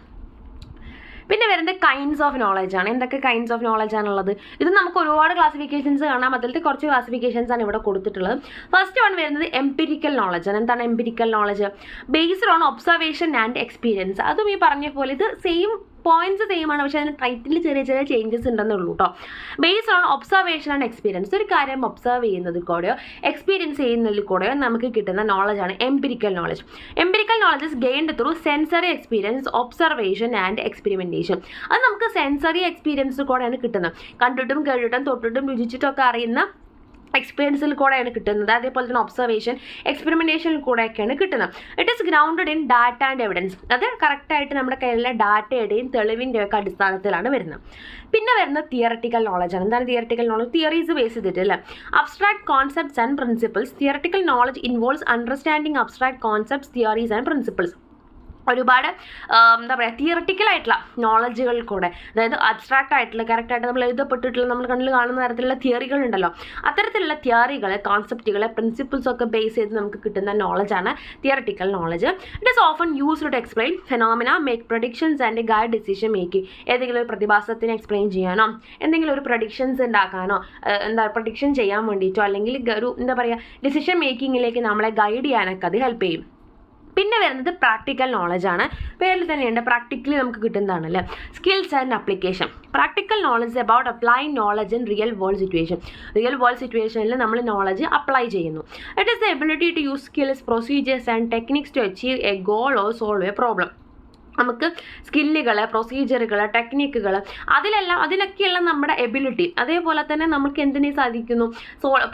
പിന്നെ വരുന്നത് കൈൻഡ്സ് ഓഫ് നോളജ് ആണ്. എന്തൊക്കെ കൈൻഡ്സ് ഓഫ് നോളജ് ആണുള്ളത്? ഇത് നമുക്ക് ഒരുപാട് ക്ലാസിഫിക്കേഷൻസ് കാണാം. അതിലത്തെ കുറച്ച് ക്ലാസിഫിക്കേഷൻസ് ആണ് ഇവിടെ കൊടുത്തിട്ടുള്ളത്. ഫസ്റ്റ് വൺ വരുന്നത് എംപിരിക്കൽ നോളജ് ആണ്. എന്താണ് empirical knowledge? Based on observation and experience. അതും ഈ പറഞ്ഞ പോലെ ഇത് സെയിം പോയിന്റ്സ് സെയിം ആണ്, പക്ഷേ അതിന് ടൈറ്റിൽ ചെറിയ ചെറിയ ചേഞ്ചസ് ഉണ്ടെന്നേ ഉള്ളൂ കേട്ടോ. Based on observation and experience. ഒരു കാര്യം ഒബ്സർവ് ചെയ്യുന്നതിൽ കൂടെയോ എക്സ്പീരിയൻസ് ചെയ്യുന്നതിൽ കൂടെയോ നമുക്ക് കിട്ടുന്ന നോളജാണ് empirical knowledge. Empirical knowledge is gained through sensory experience, observation and experimentation. അത് നമുക്ക് സെൻസറി എക്സ്പീരിയൻസ് കൂടെയാണ് കിട്ടുന്നത്. കണ്ടിട്ടും കേട്ടിട്ടും തൊട്ടിട്ടും രുചിച്ചിട്ടും ഒക്കെ അറിയുന്ന എക്സ്പീരിയൻസിൽ കൂടെയാണ് കിട്ടുന്നത്. അതേപോലെ തന്നെ ഒബ്സർവേഷൻ, എക്സ്പെരിമെൻറ്റേഷനിൽ കൂടെയൊക്കെയാണ് കിട്ടുന്നത്. It is grounded in data and evidence. അത് കറക്റ്റായിട്ട് നമ്മുടെ കയ്യിലെ ഡാറ്റയുടെയും തെളിവിൻ്റെയും ഒക്കെ അടിസ്ഥാനത്തിലാണ് വരുന്നത്. പിന്നെ വരുന്നത് തിയറട്ടിക്കൽ നോളജാണ്. എന്താണ് തിയറട്ടിക്കൽ നോളജ്? തിയറീസ് ബേസ് ചെയ്തിട്ട് അല്ലേ. Abstract concepts and principles. Theoretical knowledge involves understanding abstract concepts, theories and principles. ഒരുപാട് എന്താ പറയുക തിയറട്ടിക്കൽ ആയിട്ടുള്ള നോളജുകൾ കൂടെ, അതായത് അബ്സ്ട്രാക്റ്റ് ആയിട്ടുള്ള കറക്റ്റായിട്ട് നമ്മൾ എഴുതപ്പെട്ടിട്ടുള്ള നമ്മൾ കണ്ണിൽ കാണുന്ന തരത്തിലുള്ള തിയറികൾ ഉണ്ടല്ലോ, അത്തരത്തിലുള്ള തിയറികൾ, കോൺസെപ്റ്റുകൾ, പ്രിൻസിപ്പിൾസ് ഒക്കെ ബേസ് ചെയ്ത് നമുക്ക് കിട്ടുന്ന നോളജാണ് theoretical knowledge. It is often used to explain phenomena, make predictions and guide decision making. ഏതെങ്കിലും ഒരു പ്രതിഭാസത്തിനെ എക്സ്പ്ലെയിൻ ചെയ്യാനോ എന്തെങ്കിലും ഒരു പ്രഡിക്ഷൻസ് ഉണ്ടാക്കാനോ പ്രഡിക്ഷൻ ചെയ്യാൻ വേണ്ടിയിട്ടോ അല്ലെങ്കിൽ ഒരു എന്താ പറയുക ഡിസിഷൻ മേക്കിങ്ങിലേക്ക് നമ്മളെ ഗൈഡ് ചെയ്യാനൊക്കെ അത് ഹെൽപ്പ് ചെയ്യും. പിന്നെ വരുന്നത് പ്രാക്ടിക്കൽ നോളജാണ്. പേരിൽ തന്നെയുണ്ട്, പ്രാക്ടിക്കലി നമുക്ക് കിട്ടുന്നതാണല്ലേ. Skills and application. Practical knowledge about applying knowledge in real world situation. Real world സിറ്റുവേഷനിൽ നമ്മൾ നോളജ് അപ്ലൈ ചെയ്യുന്നു. It is the ability to use skills, procedures and techniques to achieve a goal or solve a problem. നമുക്ക് സ്കില്ലുകൾ, പ്രൊസീജിയറുകൾ, ടെക്നിക്കുകൾ അതിലൊക്കെയുള്ള നമ്മുടെ ability, അതേപോലെ തന്നെ നമുക്ക് എന്തിനു സാധിക്കുന്നു,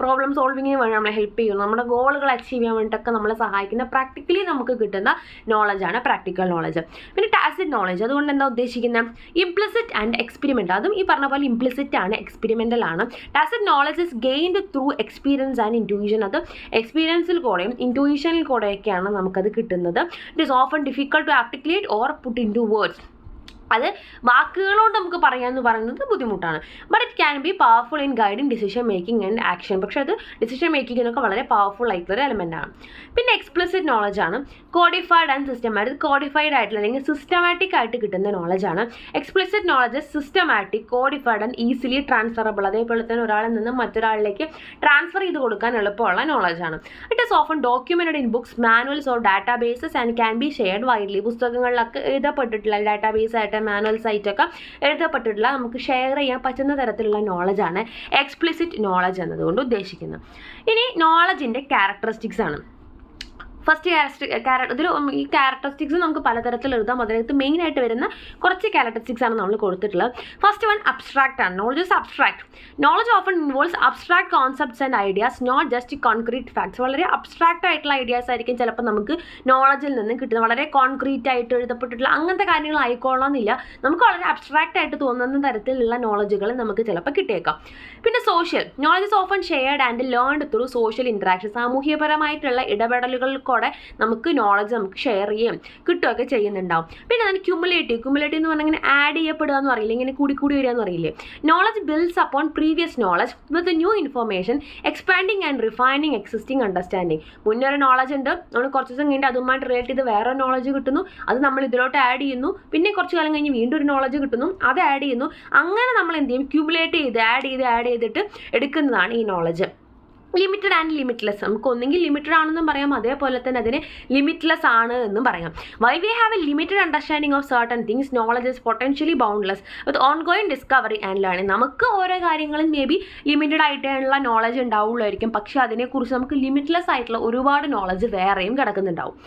പ്രോബ്ലം സോൾവിങ്ങിന് വേണ്ടി നമ്മളെ ഹെൽപ്പ് ചെയ്യുന്നു, നമ്മുടെ ഗോളുകൾ അച്ചീവ് ചെയ്യാൻ വേണ്ടിയിട്ടൊക്കെ നമ്മളെ സഹായിക്കുന്ന പ്രാക്ടിക്കലി നമുക്ക് കിട്ടുന്ന നോളജാണ് പ്രാക്ടിക്കൽ നോളജ്. പിന്നെ ടാസിറ്റ് നോളജ്. അതുകൊണ്ട് എന്താ ഉദ്ദേശിക്കുന്നത്? Implicit and experiment. അതും ഈ പറഞ്ഞ പോലെ ഇംപ്ലിസിറ്റ് ആണ്, എക്സ്പെരിമെൻ്റൽ ആണ്. Tacit knowledge is gained through experience and intuition. അത് എക്സ്പീരിയൻസിൽ കൂടെയും ഇൻറ്റ്യൂഷനിൽ കൂടെയൊക്കെയാണ് നമുക്കത് കിട്ടുന്നത്. It is often difficult to articulate or put into words. അത് വാക്കുകളോട് നമുക്ക് പറയാമെന്ന് പറയുന്നത് ബുദ്ധിമുട്ടാണ്. But it can be powerful in guiding decision making and action. പക്ഷേ അത് ഡിസിഷൻ മേക്കിങ്ങിനൊക്കെ വളരെ പവർഫുൾ ആയിട്ടുള്ളൊരു എലമെൻ്റ് ആണ്. പിന്നെ എക്സ്പ്ലിസിറ്റ് നോളജാണ്. Codified and systematic. കോഡിഫൈഡ് ആയിട്ടുള്ള അല്ലെങ്കിൽ സിസ്റ്റമാറ്റിക് ആയിട്ട് കിട്ടുന്ന നോളജാണ്. Explicit knowledge systematic, codified and easily transferable. അതേപോലെ തന്നെ ഒരാളിൽ നിന്ന് മറ്റൊരാളിലേക്ക് ട്രാൻസ്ഫർ ചെയ്ത് കൊടുക്കാൻ എളുപ്പമുള്ള നോളജാണ്. It is often documented in books, manuals or databases and can be shared widely. പുസ്തകങ്ങളിലൊക്കെ എഴുതപ്പെട്ടിട്ടുള്ള ഡാറ്റാബേസ് ആയിട്ട് മാനുവൽസ് ആയിട്ടൊക്കെ എഴുതപ്പെട്ടിട്ടുള്ള നമുക്ക് ഷെയർ ചെയ്യാൻ പറ്റുന്ന തരത്തിലുള്ള നോളജാണ് എക്സ്പ്ലിസിറ്റ് നോളജ് എന്നതുകൊണ്ട് ഉദ്ദേശിക്കുന്നത്. ഇനി നോളജിൻ്റെ ക്യാരക്ടറിസ്റ്റിക്സ് ആണ്. ഫസ്റ്റ് ഈ ക്യാരക്ടറിസ്റ്റിക്സ് നമുക്ക് പലതരത്തിൽ എഴുതാം. അതിനകത്ത് മെയിനായിട്ട് വരുന്ന കുറച്ച് ക്യാരക്ടറിസ്റ്റിക്സ് ആണ് നമ്മൾ കൊടുത്തിട്ടുള്ളത്. ഫസ്റ്റ് വൺ അബ്സ്ട്രാക്റ്റ് ആണ്. Knowledge is abstract. Knowledge often involves abstract concepts and ideas, not just concrete facts. വളരെ അബ്സ്ട്രാക്റ്റ് ആയിട്ടുള്ള ഐഡിയാസ് ആയിരിക്കും ചിലപ്പോൾ നമുക്ക് നോളജിൽ നിന്ന് കിട്ടുന്നത്. വളരെ കോൺക്രീറ്റ് ആയിട്ട് എഴുതപ്പെട്ടിട്ടുള്ള അങ്ങനത്തെ കാര്യങ്ങൾ ആയിക്കോളണമെന്നില്ല. നമുക്ക് വളരെ അബ്സ്ട്രാക്റ്റ് ആയിട്ട് തോന്നുന്ന തരത്തിലുള്ള നോളജുകൾ നമുക്ക് ചിലപ്പോൾ കിട്ടിയേക്കാം. പിന്നെ social knowledge is often shared and learned through social interaction. സാമൂഹ്യപരമായിട്ടുള്ള ഇടപെടലുകൾക്കൂടെ നമുക്ക് നോളജ് നമുക്ക് ഷെയർ ചെയ്യുകയും കിട്ടുകയൊക്കെ ചെയ്യുന്നുണ്ടാവും. പിന്നെ അതിന് ക്യുമുലേറ്റീവ് എന്ന് പറഞ്ഞാൽ ഇങ്ങനെ ആഡ് ചെയ്യപ്പെടുക എന്ന് പറയില്ല, ഇങ്ങനെ കൂടി വരിക എന്ന് പറയില്ലേ. Knowledge builds upon previous knowledge with new information, expanding and refining existing understanding. മുന്നേ ഒരു നോളജ് ഉണ്ട്, നമ്മൾ കുറച്ച് ദിവസം കഴിഞ്ഞിട്ട് അതുമായിട്ട് റിലേറ്റ് ചെയ്ത് വേറെ നോളജ് കിട്ടുന്നു, അത് നമ്മൾ ഇതിലോട്ട് ആഡ് ചെയ്യുന്നു. പിന്നെ കുറച്ച് കാലം കഴിഞ്ഞ് വീണ്ടും ഒരു നോളജ് കിട്ടുന്നു, അത് ആഡ് ചെയ്യുന്നു. അങ്ങനെ നമ്മൾ എന്ത് ചെയ്യും, ക്യുമുലേറ്റ് ചെയ്ത് ആഡ് ചെയ്തിട്ട് എടുക്കുന്നതാണ് ഈ നോളജ്. Limited and limitless. നമുക്ക് ഒന്നെങ്കിൽ ലിമിറ്റഡ് ആണെന്നും പറയാം, അതേപോലെ തന്നെ അതിന് ലിമിറ്റ്ലെസ് ആണ് എന്നും പറയാം. Why we have a limited understanding of certain things, knowledge is potentially boundless with ongoing discovery and learning. നമുക്ക് ഓരോ കാര്യങ്ങളും മേ ബി ലിമിറ്റഡ് ആയിട്ടുള്ള നോളജ് ഉണ്ടാവുള്ളായിരിക്കും, പക്ഷേ അതിനെക്കുറിച്ച് നമുക്ക് ലിമിറ്റ്ലെസ് ആയിട്ടുള്ള ഒരുപാട് നോളജ് വേറെയും കിടക്കുന്നുണ്ടാവും.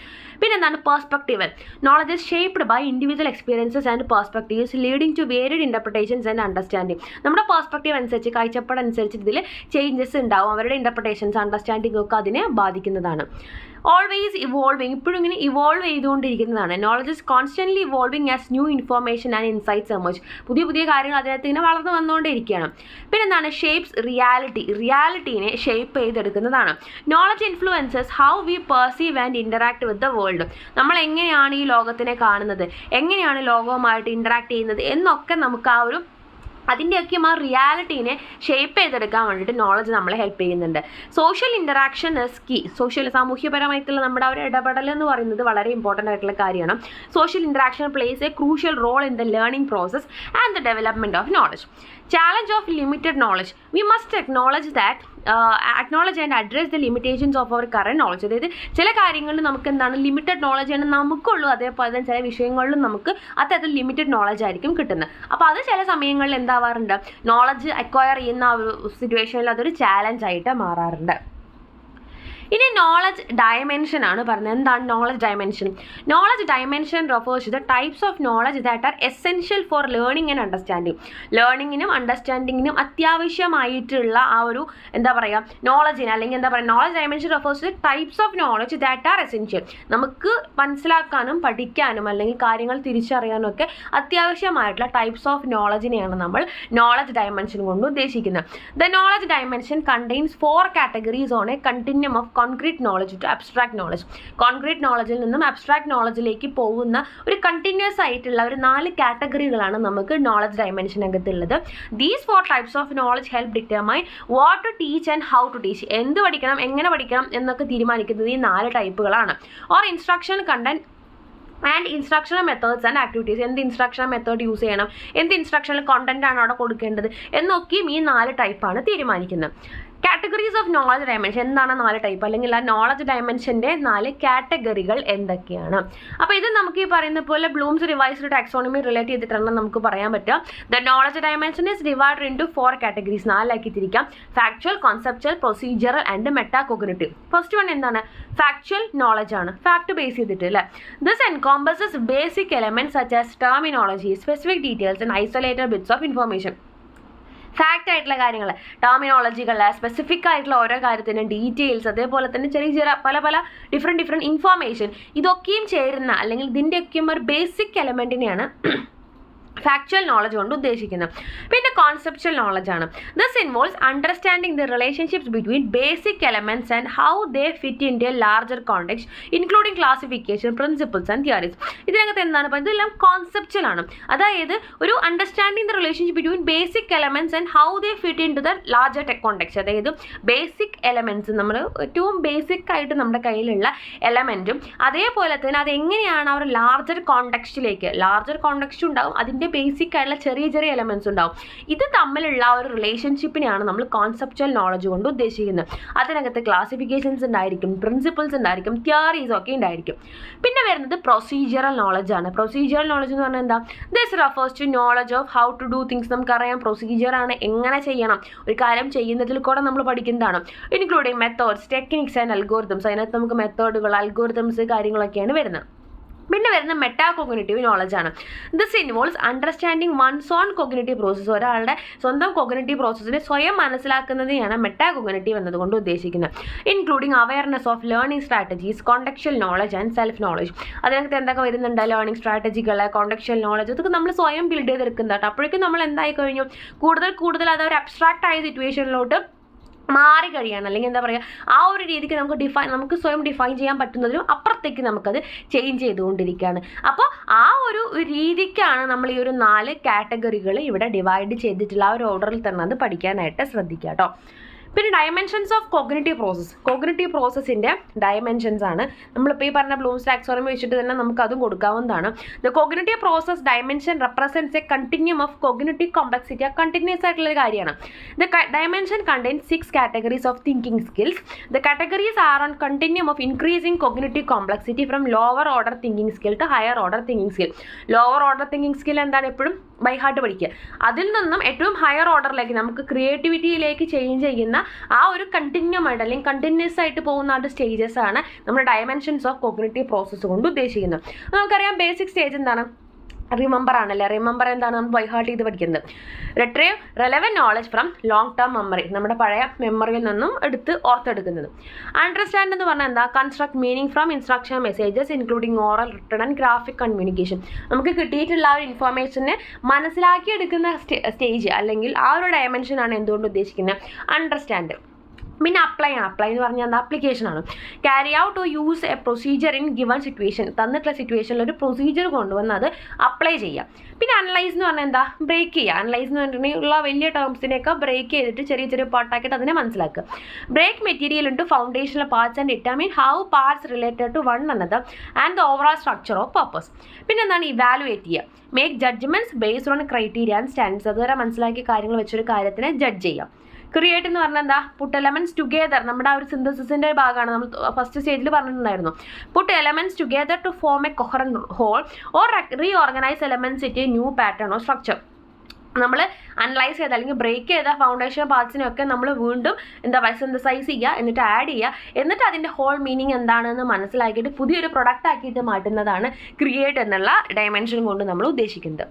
പിന്നെ എന്താണ് perspective? Knowledge is shaped by individual experiences and perspectives leading to varied interpretations and understanding. നമ്മുടെ പെർസ്പെക്റ്റീവ് അനുസരിച്ച്, കാഴ്ചപ്പാടനുസരിച്ച് ഇതിൽ ചേഞ്ചസ് ഉണ്ടാവും. അവരുടെ ഇന്റർപ്രിട്ടേഷൻസ്, അണ്ടർസ്റ്റാൻഡിംഗ് ഒക്കെ അതിനെ ബാധിക്കുന്നതാണ്. ഓൾവേസ് ഇവോൾവിങ്, ഇപ്പോഴും ഇങ്ങനെ ഇവോൾവ് ചെയ്തുകൊണ്ടിരിക്കുന്നതാണ്. Knowledge is constantly evolving as new information and insights emerge. പുതിയ കാര്യങ്ങൾ അതിനകത്ത് ഇങ്ങനെ വളർന്നു വന്നുകൊണ്ടിരിക്കുകയാണ്. പിന്നെ എന്താണ് ഷേപ്സ് റിയാലിറ്റീനെ ഷേപ്പ് ചെയ്തെടുക്കുന്നതാണ്. Knowledge influences how we perceive and interact with the world. നമ്മൾ എങ്ങനെയാണ് ഈ ലോകത്തിനെ കാണുന്നത്, എങ്ങനെയാണ് ലോകവുമായിട്ട് ഇൻറ്ററാക്ട് ചെയ്യുന്നത് എന്നൊക്കെ നമുക്ക് ആ ഒരു അതിൻ്റെയൊക്കെ ആ റിയാലിറ്റീനെ ഷേപ്പ് ചെയ്തെടുക്കാൻ വേണ്ടിയിട്ട് നോളജ് നമ്മളെ ഹെൽപ്പ് ചെയ്യുന്നുണ്ട്. Social interaction is key. സാമൂഹ്യപരമായിട്ടുള്ള നമ്മുടെ ഒരു ഇടപെടൽ എന്ന് പറയുന്നത് വളരെ ഇമ്പോർട്ടൻ്റ് ആയിട്ടുള്ള കാര്യമാണ്. Social interaction plays a crucial role in the learning process and the development of knowledge. Challenge of limited knowledge. We must acknowledge and address the limitations of our current knowledge. അതായത് ചില കാര്യങ്ങളിൽ നമുക്ക് എന്താണ് limited knowledge ആണ് നമുക്കുള്ളൂ, അതേപോലെ തന്നെ ചില വിഷയങ്ങളിലും നമുക്ക് അത്തരത്തിൽ ലിമിറ്റഡ് നോളജ് ആയിരിക്കും കിട്ടുന്നത്. അപ്പോൾ അത് ചില സമയങ്ങളിൽ എന്താവാറുണ്ട്, നോളജ് അക്വയർ ചെയ്യുന്ന ആ ഒരു സിറ്റുവേഷനിൽ അതൊരു ചാലഞ്ച് ആയിട്ട് മാറാറുണ്ട്. ഇനി നോളജ് ഡയമെൻഷൻ ആണ് പറഞ്ഞത്. എന്താണ് knowledge dimension? Knowledge dimension refers to the types of knowledge that are essential for learning and understanding. ലേണിങ്ങിനും അണ്ടർസ്റ്റാൻഡിങ്ങിനും അത്യാവശ്യമായിട്ടുള്ള ആ ഒരു എന്താ പറയുക നോളജിന്, അല്ലെങ്കിൽ എന്താ പറയുക knowledge dimension refers to the types of knowledge that are essential. നമുക്ക് മനസ്സിലാക്കാനും പഠിക്കാനും അല്ലെങ്കിൽ കാര്യങ്ങൾ തിരിച്ചറിയാനും ഒക്കെ അത്യാവശ്യമായിട്ടുള്ള ടൈപ്സ് ഓഫ് നോളജിനെയാണ് നമ്മൾ നോളജ് ഡയമെൻഷൻ കൊണ്ട് ഉദ്ദേശിക്കുന്നത്. The knowledge dimension contains 4 categories on a continuum of concrete knowledge to abstract knowledge. Concrete നോളജിൽ നിന്നും അബ്സ്ട്രാക്ട് നോളജിലേക്ക് പോകുന്ന ഒരു കണ്ടിന്യൂസ് ആയിട്ടുള്ള ഒരു 4 കാറ്റഗറികളാണ് നമുക്ക് നോളജ് ഡയമെൻഷനകത്തുള്ളത്. These 4 types of knowledge help determine what to teach and how to teach. എന്ത് പഠിക്കണം, എങ്ങനെ പഠിക്കണം എന്നൊക്കെ തീരുമാനിക്കുന്നത് ഈ 4 ടൈപ്പുകളാണ്. Or instruction content and instructional methods and activities. എന്ത് ഇൻസ്ട്രക്ഷണൽ മെത്തേഡ് യൂസ് ചെയ്യണം, എന്ത് ഇൻസ്ട്രക്ഷണൽ കോണ്ടന്റ് ആണ് അവിടെ കൊടുക്കേണ്ടത് എന്നൊക്കെയും ഈ 4 ടൈപ്പാണ് തീരുമാനിക്കുന്നത്. Categories of knowledge dimension. എന്താണ് 4 ടൈപ്പ്, അല്ലെങ്കിൽ ആ നോളജ് ഡയമെൻഷൻ്റെ 4 കാറ്റഗറികൾ എന്തൊക്കെയാണ്? അപ്പോൾ ഇത് നമുക്ക് ഈ പറയുന്ന പോലെ ബ്ലൂംസ് റിവൈസ്ഡ് ടാക്സോണമി റിലേറ്റ് ചെയ്തിട്ടാണ് നമുക്ക് പറയാൻ പറ്റുക. The knowledge dimension is divided into 4 categories. 4 ആക്കി തിരിക്കാം. Factual, conceptual, procedural and metacognitive. First one എന്താണ്? ഫാക്ച്വൽ നോളജ് ആണ്, ഫാക്ട് ബേസ് ചെയ്തിട്ട് അല്ലേ. This encompasses basic elements such as terminology, specific details and isolated bits of information. Fact ആയിട്ടുള്ള കാര്യങ്ങൾ, ടെർമിനോളജികൾ, specific ആയിട്ടുള്ള ഓരോ കാര്യത്തിനും ഡീറ്റെയിൽസ്, അതേപോലെ തന്നെ ചെറിയ പല ഡിഫറെൻറ്റ് ഇൻഫോർമേഷൻ, ഇതൊക്കെയും ചേരുന്ന അല്ലെങ്കിൽ ഇതിൻ്റെയൊക്കെയും ഒരു ബേസിക് എലമെൻറ്റിനെയാണ് ഫാക്ച്വൽ നോളജ് കൊണ്ട് ഉദ്ദേശിക്കുന്നത്. പിന്നെ കോൺസെപ്ച്വൽ നോളജ് ആണ്. This involves understanding the relationships between basic elements and how they fit into a larger context including classification, principles and theories. ഇതിനകത്ത് എന്താണ് പറയുന്നത്, ഇതെല്ലാം കോൺസെപ്ച്വൽ ആണ്. അതായത് ഒരു understanding the relationship between basic elements and how they fit into the larger context. അതായത് basic elements, നമ്മൾ ഏറ്റവും ബേസിക് ആയിട്ട് നമ്മുടെ കയ്യിലുള്ള എലമെന്റും അതേപോലെ തന്നെ അതെങ്ങനെയാണ് ആ ഒരു ലാർജർ കോണ്ടെക്സ്റ്റിലേക്ക്, ലാർജർ കോണ്ടെക്സ്റ്റ് ഉണ്ടാകും, അതിൻ്റെ അതിൻ്റെ ബേസിക് ആയിട്ടുള്ള ചെറിയ ചെറിയ എലമെൻറ്റ്സ് ഉണ്ടാവും. ഇത് തമ്മിലുള്ള ഒരു റിലേഷൻഷിപ്പിനെയാണ് നമ്മൾ കോൺസെപ്ച്വൽ നോളജ് കൊണ്ട് ഉദ്ദേശിക്കുന്നത്. അതിനകത്ത് ക്ലാസിഫിക്കേഷൻസ് ഉണ്ടായിരിക്കും, പ്രിൻസിപ്പിൾസ് ഉണ്ടായിരിക്കും, തിയറീസ് ഒക്കെ ഉണ്ടായിരിക്കും. പിന്നെ വരുന്നത് പ്രൊസീജിയറൽ നോളജ് ആണ്. പ്രൊസീജിയറൽ നോളജ് എന്ന് പറഞ്ഞാൽ എന്താ? This refers to knowledge of how to do things. നമുക്കറിയാം പ്രൊസീജിയർ ആണ്, എങ്ങനെ ചെയ്യണം, ഒരു കാര്യം ചെയ്യുന്നതിൽ കൂടെ നമ്മൾ പഠിക്കുന്നതാണ്. Including methods, techniques and algorithms. അതിനകത്ത് നമുക്ക് മെത്തേഡുകൾ, അൽഗോരിതംസ് കാര്യങ്ങളൊക്കെയാണ് വരുന്നത്. പിന്നെ വരുന്ന മെറ്റാ കോഗ്നിറ്റീവ് നോളജ് ആണ്. This involves understanding one's own cognitive process. ഒരാളുടെ സ്വന്തം കോഗ്നിറ്റീവ് പ്രോസസ്സിനെ സ്വയം മനസ്സിലാക്കുന്നതിനെയാണ് മെറ്റാ കോഗ്നിറ്റീവ് എന്നതുകൊണ്ട് ഉദ്ദേശിക്കുന്നത്. Including awareness of learning strategies, contextual knowledge and self knowledge. അതിനകത്ത് എന്തൊക്കെ വരുന്നുണ്ട്? ലേണിംഗ് സ്ട്രാറ്റജികൾ, കോണ്ടക്ച്വൽ നോളജ്, ഇതൊക്കെ നമ്മൾ സ്വയം ബിൽഡ് ചെയ്തെടുക്കുന്നതാണ്. അപ്പോഴേക്കും നമ്മൾ എന്തായി കഴിഞ്ഞു? കൂടുതൽ അത് ഒരു അബ്സ്ട്രാക്റ്റ് ആയ സിറ്റുവേഷനിലോട്ട് മാറി കഴിയാണ്. അല്ലെങ്കിൽ എന്താ പറയുക, ആ ഒരു രീതിക്ക് നമുക്ക് സ്വയം ഡിഫൈൻ ചെയ്യാൻ പറ്റുന്നതിനും അപ്പുറത്തേക്ക് നമുക്കത് ചേഞ്ച് ചെയ്തുകൊണ്ടിരിക്കുകയാണ്. അപ്പോൾ ആ ഒരു രീതിക്കാണ് നമ്മൾ ഈ ഒരു 4 കാറ്റഗറികൾ ഇവിടെ ഡിവൈഡ് ചെയ്തിട്ടുള്ള ആ ഒരു ഓർഡറിൽ തന്നെ അത് പഠിക്കാനായിട്ട് ശ്രദ്ധിക്കുക കേട്ടോ. പിന്നെ dimensions of cognitive process. Cognitive പ്രോസസ്സിൻ്റെ ഡയമെൻഷൻസ് ആണ്. നമ്മളിപ്പോൾ ഈ പറഞ്ഞ ബ്ലൂംസ് ടാക്സോണമി വെച്ചിട്ട് തന്നെ നമുക്ക് അതും കൊടുക്കാവുന്നതാണ്. The cognitive process dimension represents A continuum of cognitive complexity. ആ കണ്ടിന്യൂസ് ആയിട്ടുള്ള കാര്യമാണ്. The dimension contains 6 categories of thinking skills. The categories are on continuum of increasing cognitive complexity from lower order thinking skill to higher order thinking skill. Lower order thinking skill എന്താണ്? എപ്പോഴും by heart പഠിക്കുക. അതിൽ നിന്നും ഏറ്റവും higher ഓർഡറിലേക്ക് നമുക്ക് ക്രിയേറ്റിവിറ്റിയിലേക്ക് change ചെയ്യുന്ന ആ ഒരു കണ്ടിന്യൂം ആയിട്ട് അല്ലെങ്കിൽ കണ്ടിന്യൂസ് ആയിട്ട് പോകുന്ന ആ ഒരു സ്റ്റേജസ് ആണ് നമ്മുടെ ഡയമെൻഷൻസ് ഓഫ് കോഗ്നിറ്റീവ് പ്രോസസ്സ് കൊണ്ട് ഉദ്ദേശിക്കുന്നത്. നമുക്കറിയാം ബേസിക് സ്റ്റേജ് എന്താണ്? റിമെമ്പർ ആണല്ലേ. റിമെമ്പർ എന്താണ്? നമ്മൾ ബൈ ഹാർട്ട് ചെയ്ത് പഠിക്കുന്നത്. Retrieve relevant knowledge from long term memory, നമ്മുടെ പഴയ മെമ്മറിയിൽ നിന്നും ഓർത്തെടുക്കുന്നത്. അണ്ടർസ്റ്റാൻഡ് എന്ന് പറഞ്ഞാൽ എന്താ? Construct meaning from instruction messages including oral, written and graphic communication. നമുക്ക് കിട്ടിയിട്ടുള്ള ആ ഒരു ഇൻഫർമേഷനെ മനസ്സിലാക്കിയെടുക്കുന്ന സ്റ്റേജ് അല്ലെങ്കിൽ ആ ഒരു ഡയമെൻഷനാണ് എന്തുകൊണ്ട് ഉദ്ദേശിക്കുന്നത്? അണ്ടർസ്റ്റാൻഡ്. പിന്നെ അപ്ലൈ എന്ന് പറഞ്ഞാൽ എന്താ? ആപ്ലിക്കേഷൻ ആണ്. Carry out to use a procedure in given situation. തന്നിട്ടുള്ള സിറ്റുവേഷനിൽ ഒരു പ്രൊസീജിയർ കൊണ്ടുവന്ന് അത് അപ്ലൈ ചെയ്യുക. പിന്നെ അനലൈസ് എന്ന് പറഞ്ഞാൽ എന്താ? ബ്രേക്ക് ചെയ്യുക. അനലൈസ് എന്ന് പറഞ്ഞിട്ടുണ്ടെങ്കിൽ ഉള്ള വലിയ ടേംസിനെയൊക്കെ ബ്രേക്ക് ചെയ്തിട്ട് ചെറിയ ചെറിയ പാർട്ടാക്കിയിട്ട് അതിനെ മനസ്സിലാക്കുക. Break material into foundational parts and determine how parts related to one another and the overall structure of purpose. പിന്നെ എന്താണ്? ഇവാലുവേറ്റ് ചെയ്യുക. Make judgments based on criteria and standards. അതുവരെ മനസ്സിലാക്കിയ കാര്യങ്ങൾ വെച്ചൊരു കാര്യത്തിനെ ജഡ്ജ് ചെയ്യാം. ക്രിയേറ്റ് എന്ന് പറഞ്ഞാൽ എന്താ? Put elements together. നമ്മുടെ ആ ഒരു സിന്തസിസിന്റെ ഭാഗമാണ്. നമ്മൾ ഫസ്റ്റ് സ്റ്റേജിൽ പറഞ്ഞിട്ടുണ്ടായിരുന്നു. Put elements together to form a coherent whole or reorganize elements it a new pattern or structure. നമ്മൾ അനലൈസ് ചെയ്ത അല്ലെങ്കിൽ ബ്രേക്ക് ചെയ്ത ഫൗണ്ടേഷൻ പാർട്സിനെയൊക്കെ നമ്മൾ വീണ്ടും സിന്തസൈസ് ചെയ്യുക, എന്നിട്ട് ആഡ് ചെയ്യുക, എന്നിട്ട് അതിൻ്റെ ഹോൾ മീനിങ് എന്താണെന്ന് മനസ്സിലാക്കിയിട്ട് പുതിയൊരു പ്രൊഡക്റ്റ് ആക്കിയിട്ട് മാറ്റുന്നതാണ് ക്രിയേറ്റ് എന്നുള്ള ഡയമെൻഷൻ കൊണ്ട് നമ്മൾ ഉദ്ദേശിക്കുന്നത്.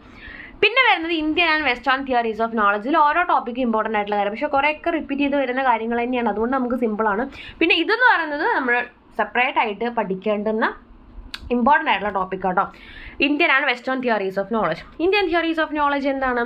പിന്നെ വരുന്നത് Indian and western theories of നോളജിൽ ഓരോ ടോപ്പിക്ക് ഇമ്പോർട്ടൻ്റ് ആയിട്ടുള്ള കാര്യം, പക്ഷേ കുറേയൊക്കെ റിപ്പീറ്റ് ചെയ്ത് വരുന്ന കാര്യങ്ങൾ തന്നെയാണ്. അതുകൊണ്ട് നമുക്ക് സിമ്പിളാണ്. പിന്നെ ഇതെന്ന് പറയുന്നത് നമ്മൾ സെപ്പറേറ്റ് ആയിട്ട് പഠിക്കേണ്ടുന്ന ഇമ്പോർട്ടൻ്റ് ആയിട്ടുള്ള ടോപ്പിക് കേട്ടോ. Indian and western theories of knowledge. Indian theories of knowledge എന്താണ്?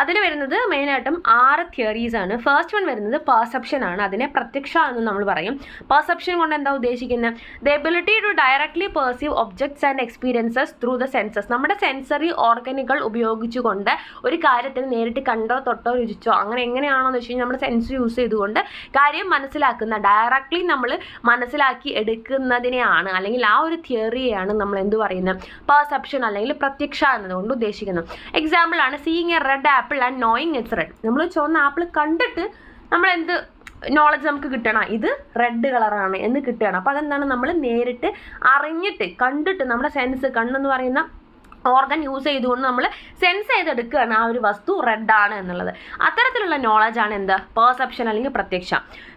അതിൽ വരുന്നത് മെയിനായിട്ടും 6 തിയറീസ് ആണ്. ഫസ്റ്റ് വൺ വരുന്നത് പെർസെപ്ഷൻ ആണ്. അതിനെ പ്രത്യക്ഷ എന്ന് നമ്മൾ പറയും. പെർസെപ്ഷൻ കൊണ്ട് എന്താ ഉദ്ദേശിക്കുന്നത്? The ability to directly perceive objects and experiences through the senses. നമ്മുടെ സെൻസറി ഓർഗനുകൾ ഉപയോഗിച്ചുകൊണ്ട് ഒരു കാര്യത്തിന് നേരിട്ട് കണ്ടോ തൊട്ടോ രുചിച്ചോ അങ്ങനെ എങ്ങനെയാണോ എന്ന് വെച്ച് കഴിഞ്ഞാൽ നമ്മുടെ സെൻസ് യൂസ് ചെയ്തുകൊണ്ട് കാര്യം മനസ്സിലാക്കുന്ന, ഡയറക്ട്ലി നമ്മൾ മനസ്സിലാക്കി എടുക്കുന്നതിനെയാണ് അല്ലെങ്കിൽ ആ ഒരു തിയറിയാണ് നമ്മൾ എന്ത് പറയുന്നത്? പെർസെപ്ഷൻ അല്ലെങ്കിൽ പ്രത്യക്ഷ എന്നതുകൊണ്ട് ഉദ്ദേശിക്കുന്നത്. എക്സാമ്പിൾ ആണ് seeing A red apple and knowing it's red. നമ്മൾ ചുവന്ന ആപ്പിൾ കണ്ടിട്ട് നമ്മൾ എന്ത് നോളജ് നമുക്ക് കിട്ടണം? ഇത് റെഡ് കളറാണ് എന്ന് കിട്ടുകയാണ്. അപ്പോൾ അതെന്താണ്? നമ്മൾ നേരിട്ട് അറിഞ്ഞിട്ട് കണ്ടിട്ട് നമ്മുടെ സെൻസ്, കണ്ണെന്ന് പറയുന്ന ഓർഗൻ യൂസ് ചെയ്തുകൊണ്ട് നമ്മൾ സെൻസ് ചെയ്തെടുക്കുകയാണ് ആ ഒരു വസ്തു റെഡാണ് എന്നുള്ളത്. അത്തരത്തിലുള്ള നോളജാണ് എന്ത്? പെർസെപ്ഷൻ അല്ലെങ്കിൽ പ്രത്യക്ഷ.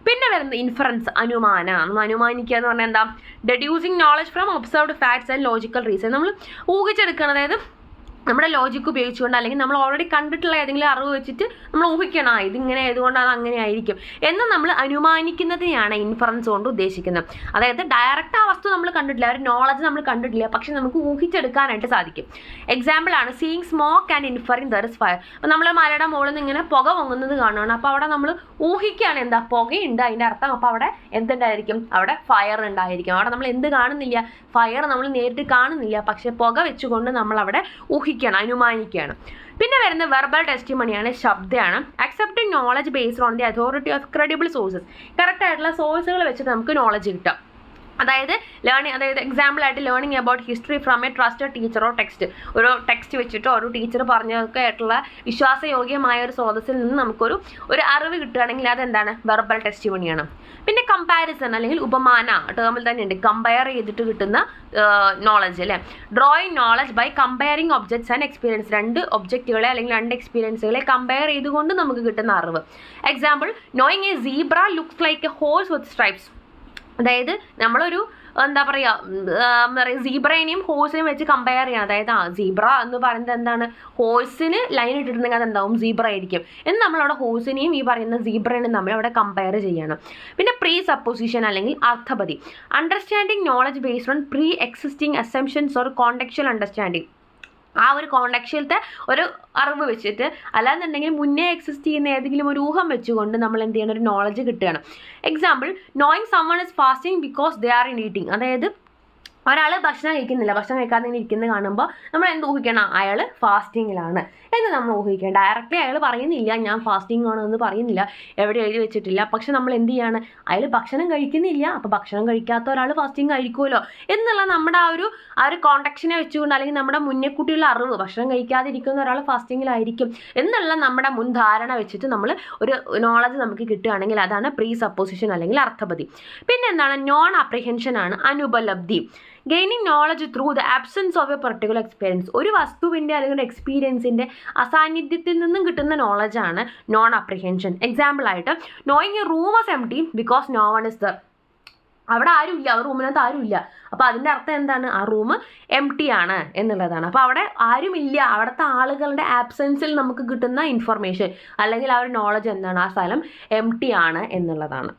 പിന്നെ വരുന്നത് ഇൻഫറൻസ്, അനുമാനിക്കുക എന്ന് പറഞ്ഞാൽ എന്താ? Deducing knowledge from observed facts and logical reason. നമ്മൾ ഊഹിച്ചെടുക്കണം. അതായത് നമ്മുടെ ലോജിക്ക് ഉപയോഗിച്ചുകൊണ്ട് അല്ലെങ്കിൽ നമ്മൾ ഓൾറെഡി കണ്ടിട്ടുള്ള ഏതെങ്കിലും അറിവ് വെച്ചിട്ട് നമ്മൾ ഊഹിക്കണം ഇതിങ്ങനെ ആയതുകൊണ്ട് അത് അങ്ങനെ ആയിരിക്കും എന്ന് നമ്മൾ അനുമാനിക്കുന്നതിനെയാണ് ഇൻഫറൻസ് കൊണ്ട് ഉദ്ദേശിക്കുന്നത്. അതായത് ഡയറക്റ്റ് ആ വസ്തു നമ്മൾ കണ്ടിട്ടില്ല, ഒരു നോളജ് നമ്മൾ കണ്ടിട്ടില്ല, പക്ഷെ നമുക്ക് ഊഹിച്ചെടുക്കാനായിട്ട് സാധിക്കും. എക്സാമ്പിൾ ആണ് seeing smoke and inferring there is fire. അപ്പോൾ നമ്മൾ മലയുടെ മുകളിൽ നിന്ന് ഇങ്ങനെ പുക പൊങ്ങുന്നത് കാണുകയാണ്. അപ്പോൾ അവിടെ നമ്മൾ ഊഹിക്കുകയാണ് എന്താ? പുകയുണ്ട്, അതിൻ്റെ അർത്ഥം അപ്പോൾ അവിടെ എന്തുണ്ടായിരിക്കും? അവിടെ ഫയർ ഉണ്ടായിരിക്കും. അവിടെ നമ്മൾ എന്ത് കാണുന്നില്ല? ഫയർ നമ്മൾ നേരിട്ട് കാണുന്നില്ല, പക്ഷെ പുക വെച്ചുകൊണ്ട് നമ്മൾ അവിടെ ഊഹിക്കുകയാണ്, അനുമാനിക്കുകയാണ്. പിന്നെ വരുന്ന വെർബൽ ടെസ്റ്റിമണിയാണ്, ശബ്ദമാണ്. Accepting knowledge based on the authority of credible sources. Correct ആയിട്ടുള്ള സോഴ്സുകൾ വെച്ചിട്ട് നമുക്ക് നോളജ് കിട്ടാം. അതായത് എക്സാമ്പിൾ ആയിട്ട് learning about history from a trusted ടീച്ചറോ ഒരു ടെക്സ്റ്റ് വെച്ചിട്ടോ ഒരു ടീച്ചർ പറഞ്ഞതൊക്കെ ആയിട്ടുള്ള വിശ്വാസയോഗ്യമായ ഒരു സ്രോതസ്സിൽ നിന്ന് നമുക്കൊരു അറിവ് കിട്ടുകയാണെങ്കിൽ അതെന്താണ് വെർബൽ ടെസ്റ്റിമണിയാണ്. പിന്നെ കമ്പാരിസൺ അല്ലെങ്കിൽ ഉപമാന ടേമിൽ തന്നെ ഉണ്ട്, കമ്പയർ ചെയ്തിട്ട് കിട്ടുന്ന നോളജ് അല്ലേ. Drawing knowledge by comparing objects and experience, 2 ഒബ്ജക്റ്റുകളെ അല്ലെങ്കിൽ 2 എക്സ്പീരിയൻസുകളെ കമ്പയർ ചെയ്തുകൊണ്ട് നമുക്ക് കിട്ടുന്ന അറിവ്. Example knowing a zebra looks like a horse with stripes. അതായത് നമ്മളൊരു സീബ്രേനെയും ഹോഴ്സിനെയും വെച്ച് കമ്പയർ ചെയ്യണം. അതായത് സീബ്ര എന്ന് പറയുന്നത് എന്താണ്, ഹോഴ്സിന് ലൈൻ ഇട്ടിട്ടുണ്ടെങ്കിൽ അതെന്താവും സീബ്ര ആയിരിക്കും എന്ന് നമ്മളവിടെ ഹോഴ്സിനെയും ഈ പറയുന്ന സീബ്രേനെയും നമ്മൾ അവിടെ കമ്പയർ ചെയ്യണം. പിന്നെ പ്രീ സപ്പോസിഷൻ അല്ലെങ്കിൽ അർത്ഥപതി, understanding knowledge based on pre existing assumptions or contextual understanding. ആ ഒരു കോണ്ടെക്ച്വലത്തെ ഒരു അറിവ് വെച്ചിട്ട്, അല്ലാന്നുണ്ടെങ്കിൽ മുന്നേ എക്സിസ്റ്റ് ചെയ്യുന്ന ഏതെങ്കിലും ഒരു ഊഹം വെച്ചുകൊണ്ട് നമ്മൾ എന്ത് ചെയ്യണം, ഒരു നോളജ് കിട്ടുകയാണ്. Example knowing someone is fasting because they are in eating. അതായത് ഒരാൾ ഭക്ഷണം കഴിക്കാതെ ഇങ്ങനെ ഇരിക്കുന്നത് കാണുമ്പോൾ നമ്മൾ എന്ത് ഊഹിക്കണം, അയാൾ ഫാസ്റ്റിങ്ങിലാണ് എന്ന് നമ്മൾ ഊഹിക്കണം. ഡയറക്റ്റ്ലി അയാൾ പറയുന്നില്ല ഞാൻ ഫാസ്റ്റിംഗ് ആണോ എന്ന് പറയുന്നില്ല, എവിടെ എഴുതി വെച്ചിട്ടില്ല. പക്ഷെ നമ്മൾ എന്ത് ചെയ്യാണ്, അയാൾ ഭക്ഷണം കഴിക്കുന്നില്ല, അപ്പോൾ ഭക്ഷണം കഴിക്കാത്ത ഒരാൾ ഫാസ്റ്റിംഗ് കഴിക്കുമല്ലോ എന്നുള്ള നമ്മുടെ ആ ഒരു കോണ്ടക്ഷനെ വെച്ചുകൊണ്ട്, അല്ലെങ്കിൽ നമ്മുടെ മുന്നേക്കൂട്ടിയുള്ള അറിവ് ഭക്ഷണം കഴിക്കാതിരിക്കുന്ന ഒരാൾ ഫാസ്റ്റിങ്ങിലായിരിക്കും എന്നുള്ള നമ്മുടെ മുൻധാരണ വെച്ചിട്ട് നമ്മൾ ഒരു നോളജ് നമുക്ക് കിട്ടുകയാണെങ്കിൽ അതാണ് പ്രീ സപ്പോസിഷൻ അല്ലെങ്കിൽ അർത്ഥപതി. പിന്നെ എന്താണ്, നോൺ അപ്രിഹെൻഷൻ ആണ് അനുപലബ്ധി. Gaining knowledge through the absence of a particular experience. ഒരു വസ്തുവിൻ്റെ അല്ലെങ്കിൽ ഒരു എക്സ്പീരിയൻസിൻ്റെ അസാന്നിധ്യത്തിൽ നിന്നും കിട്ടുന്ന നോളജാണ് നോൺ അപ്രിഹെൻഷൻ. എക്സാമ്പിൾ ആയിട്ട് knowing a room was empty because no one is there. അവിടെ ആരുമില്ല, ആ റൂമിനകത്ത് ആരുമില്ല, അപ്പോൾ അതിൻ്റെ അർത്ഥം എന്താണ്, ആ റൂം എംപ്റ്റി ആണ് എന്നുള്ളതാണ്. അപ്പോൾ അവിടെ ആരുമില്ല, അവിടുത്തെ ആളുകളുടെ ആബ്സെൻസിൽ നമുക്ക് കിട്ടുന്ന ഇൻഫർമേഷൻ അല്ലെങ്കിൽ ആ ഒരു നോളജ് എന്താണ്, ആ സ്ഥലം എംപ്റ്റി ആണ് എന്നുള്ളതാണ്.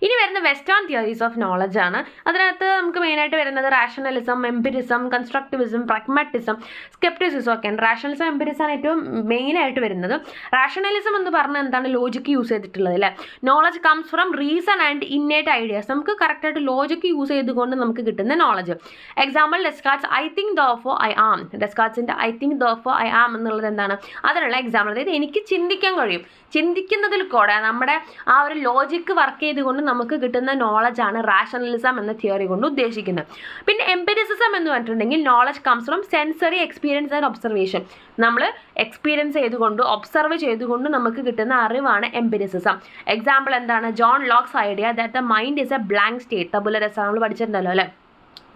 ഇനി വരുന്ന വെസ്റ്റേൺ തിയറീസ് ഓഫ് നോളജ് ആണ്. അതിനകത്ത് നമുക്ക് മെയിനായിട്ട് വരുന്നത് റാഷണലിസം, എംപിരിസം, കൺസ്ട്രക്റ്റിവിസം, പ്രാഗ്മാറ്റിസം, സ്കെപ്റ്റിസിസം ഒക്കെയാണ്. റാഷണലിസം എംപിരിസം ആണ് ഏറ്റവും മെയിനായിട്ട് വരുന്നത്. റാഷണലിസം എന്ന് പറഞ്ഞാൽ എന്താണ്, ലോജിക്ക് യൂസ് ചെയ്തിട്ടുള്ളത് അല്ലേ. Knowledge comes from reason and innate ideas. നമുക്ക് കറക്റ്റായിട്ട് ലോജിക്ക് യൂസ് ചെയ്തുകൊണ്ട് നമുക്ക് കിട്ടുന്ന knowledge. Example Descartes I think therefore I am. ഡെസ്കാർട്സിൻ്റെ I think therefore I am എന്നുള്ളത് എന്താണ്, അതിനുള്ള എക്സാമ്പിൾ. അതായത് എനിക്ക് ചിന്തിക്കാൻ കഴിയും, ചിന്തിക്കുന്നതിൽ കൂടെ നമ്മുടെ ആ ഒരു ലോജിക്ക് വർക്ക് ചെയ്തുകൊണ്ട് നമുക്ക് കിട്ടുന്ന നോളജാണ് റാഷണലിസം എന്ന തിയറി കൊണ്ട് ഉദ്ദേശിക്കുന്നത്. പിന്നെ എംപിരിസിസം എന്ന് പറഞ്ഞിട്ടുണ്ടെങ്കിൽ knowledge comes from sensory experience and observation. നമ്മൾ എക്സ്പീരിയൻസ് ചെയ്തുകൊണ്ട് ഒബ്സർവ് ചെയ്തുകൊണ്ട് നമുക്ക് കിട്ടുന്ന അറിവാണ് എംപിരിസിസം. എക്സാമ്പിൾ എന്താണ്, John Locke's idea that the mind is a blank state. Tabula rasa നമ്മൾ പഠിച്ചിട്ടുണ്ടല്ലോ അല്ലേ.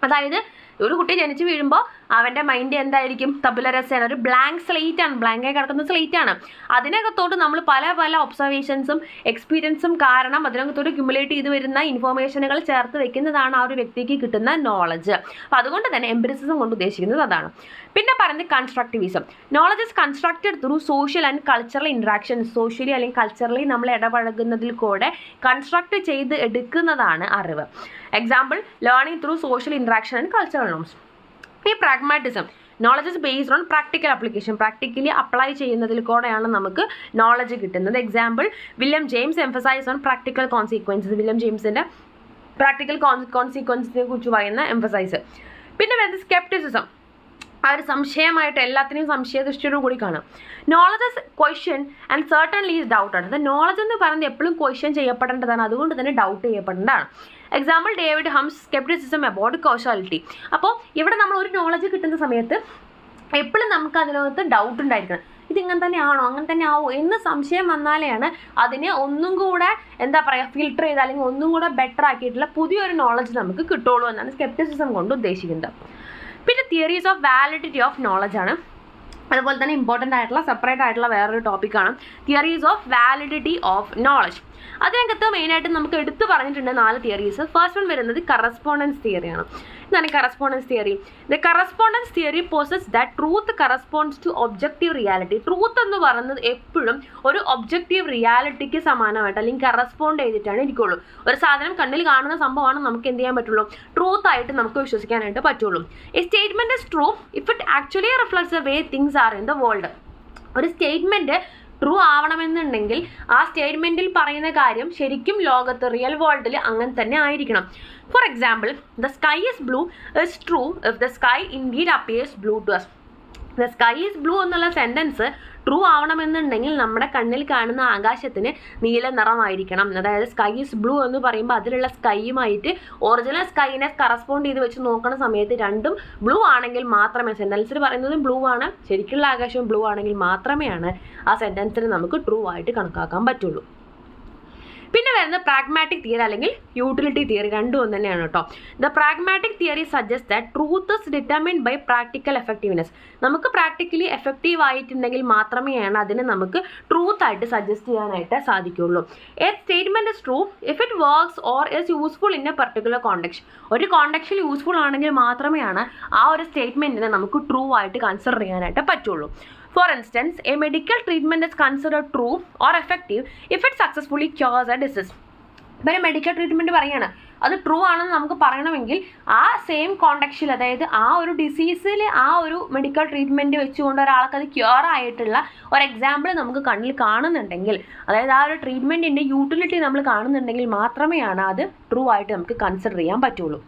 അതായത് ഒരു കുട്ടി ജനിച്ച് വീഴുമ്പോൾ അവൻ്റെ മൈൻഡ് എന്തായിരിക്കും, തബുല രസയാണ്, ഒരു ബ്ലാങ്ക് സ്ലേറ്റ് ആണ്, ബ്ലാങ്കായി കിടക്കുന്ന സ്ലേറ്റ് ആണ്. അതിനകത്തോട്ട് നമ്മൾ പല ഒബ്സർവേഷൻസും എക്സ്പീരിയൻസും കാരണം അതിനകത്തോട്ട് ക്യുമുലേറ്റ് ചെയ്ത് വരുന്ന ഇൻഫോർമേഷനുകൾ ചേർത്ത് വെക്കുന്നതാണ് ആ ഒരു വ്യക്തിക്ക് കിട്ടുന്ന നോളജ്. അപ്പോൾ അതുകൊണ്ട് തന്നെ എംപിരിസിസം കൊണ്ട് ഉദ്ദേശിക്കുന്നത് അതാണ്. പിന്നെ പറയുന്നത് constructivism. Knowledge is constructed through social and cultural interactions. Socially അല്ലെങ്കിൽ കൾച്ചറലി നമ്മൾ ഇടപഴകുന്നതിൽ കൂടെ കൺസ്ട്രക്ട് ചെയ്ത് എടുക്കുന്നതാണ് അറിവ്. Example learning through social interaction and cultural norms. ഈ pragmatism, knowledge is based on practical application. Practically apply ചെയ്യുന്നതിൽ കൂടെയാണ് നമുക്ക് നോളജ് കിട്ടുന്നത്. Example William James emphasise on practical consequences. William ജെയിംസിൻ്റെ പ്രാക്ടിക്കൽ കോൺസിക്വൻസിനെ കുറിച്ച് പറയുന്ന എംഫസൈസ്. പിന്നെ വരുന്നത് സ്കെപ്റ്റിസിസം. ആ ഒരു സംശയമായിട്ട് എല്ലാത്തിനെയും സംശയദൃഷ്ടിയോട് കൂടി കാണാം. Knowledge is question and certainly is doubted. അത് നോളജ് എന്ന് പറയുന്നത് എപ്പോഴും ക്വസ്റ്റ്യൻ ചെയ്യപ്പെടേണ്ടതാണ്, അതുകൊണ്ട് തന്നെ ഡൗട്ട് ചെയ്യപ്പെടേണ്ടതാണ്. Example David Hume's scepticism about causality. അപ്പോൾ ഇവിടെ നമ്മൾ ഒരു നോളജ് കിട്ടുന്ന സമയത്ത് എപ്പോഴും നമുക്ക് അതിനകത്ത് ഡൗട്ട് ഉണ്ടായിരിക്കണം, ഇതിങ്ങനെ തന്നെയാണോ, അങ്ങനെ തന്നെ ആവോ എന്ന് സംശയം വന്നാലെയാണ് അതിനെ ഒന്നും കൂടെ ഫിൽട്ടർ ചെയ്ത് അല്ലെങ്കിൽ ഒന്നും കൂടെ ബെറ്റർ ആക്കിയിട്ടുള്ള പുതിയൊരു നോളജ് നമുക്ക് കിട്ടുള്ളൂ എന്നാണ് സ്കെപ്റ്റിസിസം കൊണ്ട് ഉദ്ദേശിക്കുന്നത്. പിന്നെ theories of validity of knowledge ആണ്. അതുപോലെ തന്നെ ഇമ്പോർട്ടൻ്റ് ആയിട്ടുള്ള സെപ്പറേറ്റ് ആയിട്ടുള്ള വേറൊരു ടോപ്പിക്കാണ് theories of validity of knowledge. അതിനകത്ത് മെയിനായിട്ട് നമുക്ക് എടുത്തു പറഞ്ഞിട്ടുണ്ട് 4 തിയറീസ്. ഫസ്റ്റ് വൺ വരുന്നത് കറസ്പോണ്ടൻസ് തിയറിയാണ്. എന്താണ് correspondence theory? The correspondence theory posits that truth corresponds to objective reality. Truth എന്ന് പറയുന്നത് എപ്പോഴും ഒരു ഒബ്ജക്റ്റീവ് റിയാലിറ്റിക്ക് സമാനമായിട്ട് അല്ലെങ്കിൽ കറസ്പോണ്ട് ചെയ്തിട്ടാണ് ഇരിക്കുള്ളൂ. ഒരു സാധനം കണ്ണിൽ കാണുന്ന സംഭവമാണ് നമുക്ക് എന്ത് ചെയ്യാൻ പറ്റുള്ളൂ, ട്രൂത്ത് ആയിട്ട് നമുക്ക് വിശ്വസിക്കാനായിട്ട് പറ്റുള്ളൂ. A statement is true if it actually reflects the way things are in the world. ഒരു സ്റ്റേറ്റ്മെന്റ് ട്രൂ ആവണമെന്നുണ്ടെങ്കിൽ ആ സ്റ്റേറ്റ്മെൻറ്റിൽ പറയുന്ന കാര്യം ശരിക്കും ലോകത്ത് റിയൽ വേൾഡിൽ അങ്ങനെ തന്നെ ആയിരിക്കണം. For example, the sky is blue is true if the sky indeed appears blue to us. The sky is blue എന്നുള്ള സെൻറ്റൻസ് ട്രൂ ആവണമെന്നുണ്ടെങ്കിൽ നമ്മുടെ കണ്ണിൽ കാണുന്ന ആകാശത്തിന് നീല നിറമായിരിക്കണം. അതായത് സ്കൈ ഈസ് ബ്ലൂ എന്ന് പറയുമ്പോൾ അതിലുള്ള സ്കൈയുമായിട്ട് ഒറിജിനൽ സ്കൈനെ കറസ്പോണ്ട് ചെയ്ത് വെച്ച് നോക്കുന്ന സമയത്ത് രണ്ടും ബ്ലൂ ആണെങ്കിൽ മാത്രമേ, സെൻറ്റൻസിൽ പറയുന്നതും ബ്ലൂ ആണ്, ശരിക്കുള്ള ആകാശവും ബ്ലൂ ആണെങ്കിൽ മാത്രമേ ആ സെൻറ്റൻസിന് നമുക്ക് ട്രൂ ആയിട്ട് കണക്കാക്കാൻ പറ്റുള്ളൂ. പിന്നെ വരുന്ന പ്രാഗ്മാറ്റിക് തിയറി അല്ലെങ്കിൽ യൂട്ടിലിറ്റി തിയറി, രണ്ടും ഒന്ന് തന്നെയാണ് കേട്ടോ. The pragmatic theory suggest that truth is determined by practical effectiveness. നമുക്ക് പ്രാക്ടിക്കലി എഫക്റ്റീവ് ആയിട്ടുണ്ടെങ്കിൽ മാത്രമേ അതിനെ നമുക്ക് ട്രൂത്ത് ആയിട്ട് സജസ്റ്റ് ചെയ്യാനായിട്ട് സാധിക്കുള്ളൂ. A statement is true if it works or is useful in a particular context. ഒരു കോണ്ടെക്സ്റ്റിൽ യൂസ്ഫുൾ ആണെങ്കിൽ മാത്രമേ ആ ഒരു സ്റ്റേറ്റ്മെൻറ്റിനെ നമുക്ക് ട്രൂ ആയിട്ട് കൺസിഡർ ചെയ്യാനായിട്ട് പറ്റുള്ളൂ. For instance, a medical treatment is considered true or effective if it successfully cures a disease. ഇപ്പോൾ ഒരു മെഡിക്കൽ ട്രീറ്റ്മെൻറ്റ് പറയുകയാണ്, അത് ട്രൂ ആണെന്ന് നമുക്ക് പറയണമെങ്കിൽ ആ സെയിം കോണ്ടെക്സ്റ്റിൽ, അതായത് ആ ഒരു ഡിസീസിൽ ആ ഒരു മെഡിക്കൽ ട്രീറ്റ്മെൻറ്റ് വെച്ചുകൊണ്ട് ഒരാൾക്ക് അത് ക്യൂർ ആയിട്ടുള്ള ഒരു എക്സാമ്പിൾ നമുക്ക് കണ്ണിൽ കാണുന്നുണ്ടെങ്കിൽ, അതായത് ആ ഒരു ട്രീറ്റ്മെൻറ്റിൻ്റെ യൂട്ടിലിറ്റി നമ്മൾ കാണുന്നുണ്ടെങ്കിൽ മാത്രമേ അത് ട്രൂ ആയിട്ട് നമുക്ക് കൺസിഡർ ചെയ്യാൻ പറ്റുള്ളൂ.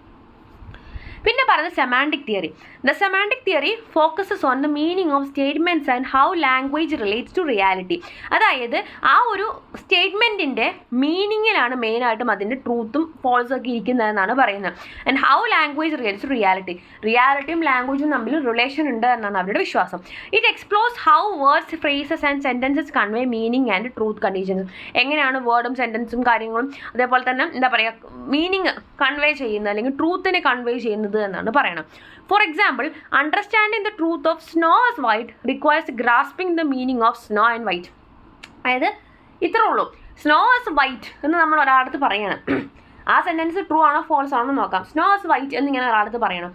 പിന്നെ പറയുന്നത് semantic theory. The semantic theory focuses on the meaning of statements and how language relates to reality. അതായത് ആ ഒരു സ്റ്റേറ്റ്മെൻറ്റിൻ്റെ മീനിങ്ങിലാണ് മെയിനായിട്ടും അതിൻ്റെ ട്രൂത്തും ഫോൾസും ഒക്കെ ഇരിക്കുന്നതെന്നാണ് പറയുന്നത്. And how language relates to reality, റിയാലിറ്റിയും ലാംഗ്വേജും തമ്മിൽ റിലേഷൻ ഉണ്ട് എന്നാണ് അവരുടെ വിശ്വാസം. It explores how words, phrases and sentences convey meaning and truth conditions. എങ്ങനെയാണ് വേർഡും സെൻറ്റൻസും കാര്യങ്ങളും അതേപോലെ തന്നെ എന്താ പറയുക മീനിങ് കൺവേ ചെയ്യുന്നത് അല്ലെങ്കിൽ ട്രൂത്തിനെ കൺവേ ചെയ്യുന്നത് എന്നാണ് പറയണം. For example, understanding the truth of snow as white requires grasping the meaning of snow and white. അതായത് ഇത്രേ ഉള്ളൂ, സ്നോ ആസ് വൈറ്റ് എന്ന് നമ്മൾ ഒരാളടുത്ത് പറയണം. ആ സെൻറ്റൻസ് ട്രൂ ആണോ ഫോൾസ് ആണോ നോക്കാം. സ്നോ ആസ് വൈറ്റ് എന്നിങ്ങനെ ഒരാളടുത്ത് പറയണം.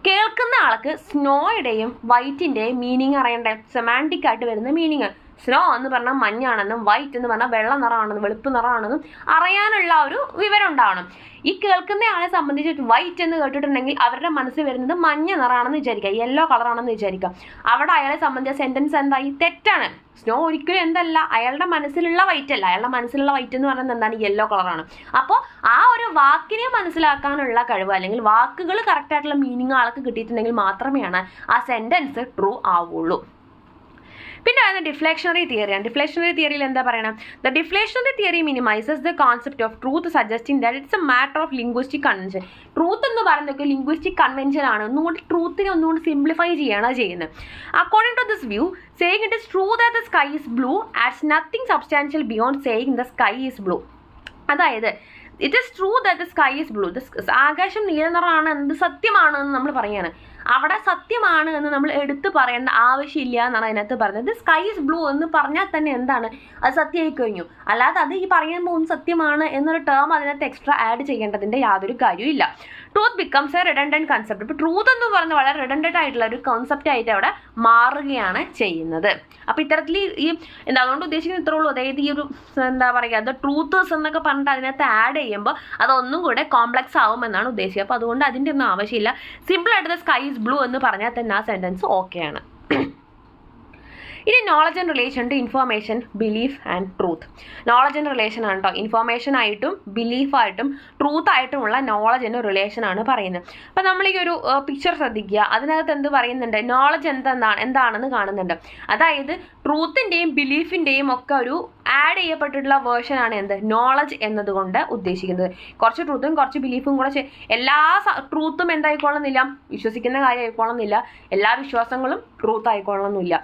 കേൾക്കുന്ന ആൾക്ക് സ്നോയുടെയും വൈറ്റിൻ്റെയും മീനിങ് അറിയണ്ടേ, സെമാൻറ്റിക് ആയിട്ട് വരുന്ന മീനിങ്. സ്നോ എന്ന് പറഞ്ഞാൽ മഞ്ഞാണെന്നും വൈറ്റ് എന്ന് പറഞ്ഞാൽ വെള്ള നിറമാണെന്നും വെളുപ്പ് നിറമാണെന്നും അറിയാനുള്ള ഒരു വിവരം ഉണ്ടാവണം. ഈ കേൾക്കുന്ന ആളെ സംബന്ധിച്ച് വൈറ്റ് എന്ന് കേട്ടിട്ടുണ്ടെങ്കിൽ അവരുടെ മനസ്സിൽ വരുന്നത് മഞ്ഞ നിറമാണെന്ന് വിചാരിക്കുക, യെല്ലോ കളറാണെന്ന് വിചാരിക്കുക. അവിടെ അയാളെ സംബന്ധിച്ച സെൻറ്റൻസ് എന്തായി, തെറ്റാണ്. സ്നോ ഒരിക്കലും എന്തല്ല, അയാളുടെ മനസ്സിലുള്ള വൈറ്റ് അല്ല, അയാളുടെ മനസ്സിലുള്ള വൈറ്റ് എന്ന് പറയുന്നത് എന്താണ്, യെല്ലോ കളറാണ്. അപ്പോൾ ആ ഒരു വാക്കിനെ മനസ്സിലാക്കാനുള്ള കഴിവ് അല്ലെങ്കിൽ വാക്കുകൾ കറക്റ്റായിട്ടുള്ള മീനിങ് ആൾക്ക് കിട്ടിയിട്ടുണ്ടെങ്കിൽ മാത്രമേ ആ സെൻറ്റൻസ് ട്രൂ ആവുള്ളൂ. പിന്നെ വരുന്ന ഡിഫ്ലേഷണറി തിയറിയാണ്. ഡിഫ്ലേഷണറി തിയറിയിൽ എന്താ പറയണം, the deflationary theory minimises the concept of truth suggesting that it's a matter of linguistic convention. Truth എന്ന് പറയുന്നതൊക്കെ ലിംഗ്വിസ്റ്റിക് കൺവെൻഷൻ ആണ്, ഒന്നുകൂടി ട്രൂത്തിനെ ഒന്നുകൂടി സിംപ്ലിഫൈ ചെയ്യാണ് ചെയ്യുന്നത്. According to this view, saying it is true that the sky is blue adds nothing substantial beyond saying the sky is blue. അതായത് it is true that the sky is blue, ആകാശം നീല നിറമാണ് എന്ത് സത്യമാണ് എന്ന് നമ്മൾ പറയാണ്. അവിടെ സത്യമാണ് എന്ന് നമ്മൾ എടുത്ത് പറയേണ്ട ആവശ്യമില്ല എന്നാണ് അതിനകത്ത് പറഞ്ഞത്. സ്കൈ ഈസ് ബ്ലൂ എന്ന് പറഞ്ഞാൽ തന്നെ എന്താണ്, അത് സത്യമായി കഴിഞ്ഞു. അല്ലാതെ അത് ഈ പറയുമ്പോൾ ഒന്ന് സത്യമാണ് എന്നൊരു ടേം അതിനകത്ത് എക്സ്ട്രാ ആഡ് ചെയ്യേണ്ടതിൻ്റെ യാതൊരു കാര്യവും ഇല്ല. Truth becomes A redundant concept. ഇപ്പോൾ ട്രൂത്ത് എന്ന് പറയുന്നത് വളരെ റിഡൻഡൻ്റ് ആയിട്ടുള്ള ഒരു കോൺസെപ്റ്റ് ആയിട്ട് അവിടെ മാറുകയാണ് ചെയ്യുന്നത്. അപ്പോൾ ഇത്തരത്തിൽ ഈ അതുകൊണ്ട് ഉദ്ദേശിക്കുന്നത് ഇത്രേ ഉള്ളൂ. അതായത് ഈ ഒരു എന്താ പറയുക, അത് ട്രൂത്തേഴ്സ് എന്നൊക്കെ പറഞ്ഞിട്ട് അതിനകത്ത് ആഡ് ചെയ്യുമ്പോൾ അതൊന്നും കൂടെ കോംപ്ലക്സ് ആവുമെന്നാണ് ഉദ്ദേശിച്ചത്. അപ്പോൾ അതുകൊണ്ട് അതിൻ്റെ ഒന്നും ആവശ്യമില്ല. സിമ്പിളായിട്ട് സ്കൈ ഈസ് ബ്ലൂ എന്ന് പറഞ്ഞാൽ തന്നെ ആ സെൻറ്റൻസ് ഓക്കെയാണ്. ഇനി knowledge and relation to information, belief and truth. Knowledge and relation ആണ് കേട്ടോ. ഇൻഫോർമേഷൻ ആയിട്ടും ബിലീഫായിട്ടും ട്രൂത്ത് ആയിട്ടുമുള്ള നോളജിൻ്റെ റിലേഷൻ ആണ് പറയുന്നത്. അപ്പം നമ്മൾ ഈ ഒരു പിക്ചർ ശ്രദ്ധിക്കുക, അതിനകത്ത് എന്ത് പറയുന്നുണ്ട്, നോളജ് എന്താണെന്ന് കാണുന്നുണ്ട്. അതായത് ട്രൂത്തിൻ്റെയും ബിലീഫിൻ്റെയും ഒക്കെ ഒരു ആഡ് ചെയ്യപ്പെട്ടിട്ടുള്ള വേർഷനാണ് എന്ത്, നോളജ് എന്നതുകൊണ്ട് ഉദ്ദേശിക്കുന്നത്. കുറച്ച് ട്രൂത്തും കുറച്ച് ബിലീഫും കൂടെ എല്ലാ ട്രൂത്തും എന്തായിക്കോളുന്നില്ല, വിശ്വസിക്കുന്ന കാര്യം ആയിക്കോളുന്നില്ല. എല്ലാ വിശ്വാസങ്ങളും ട്രൂത്ത് ആയിക്കോളണമെന്നില്ല.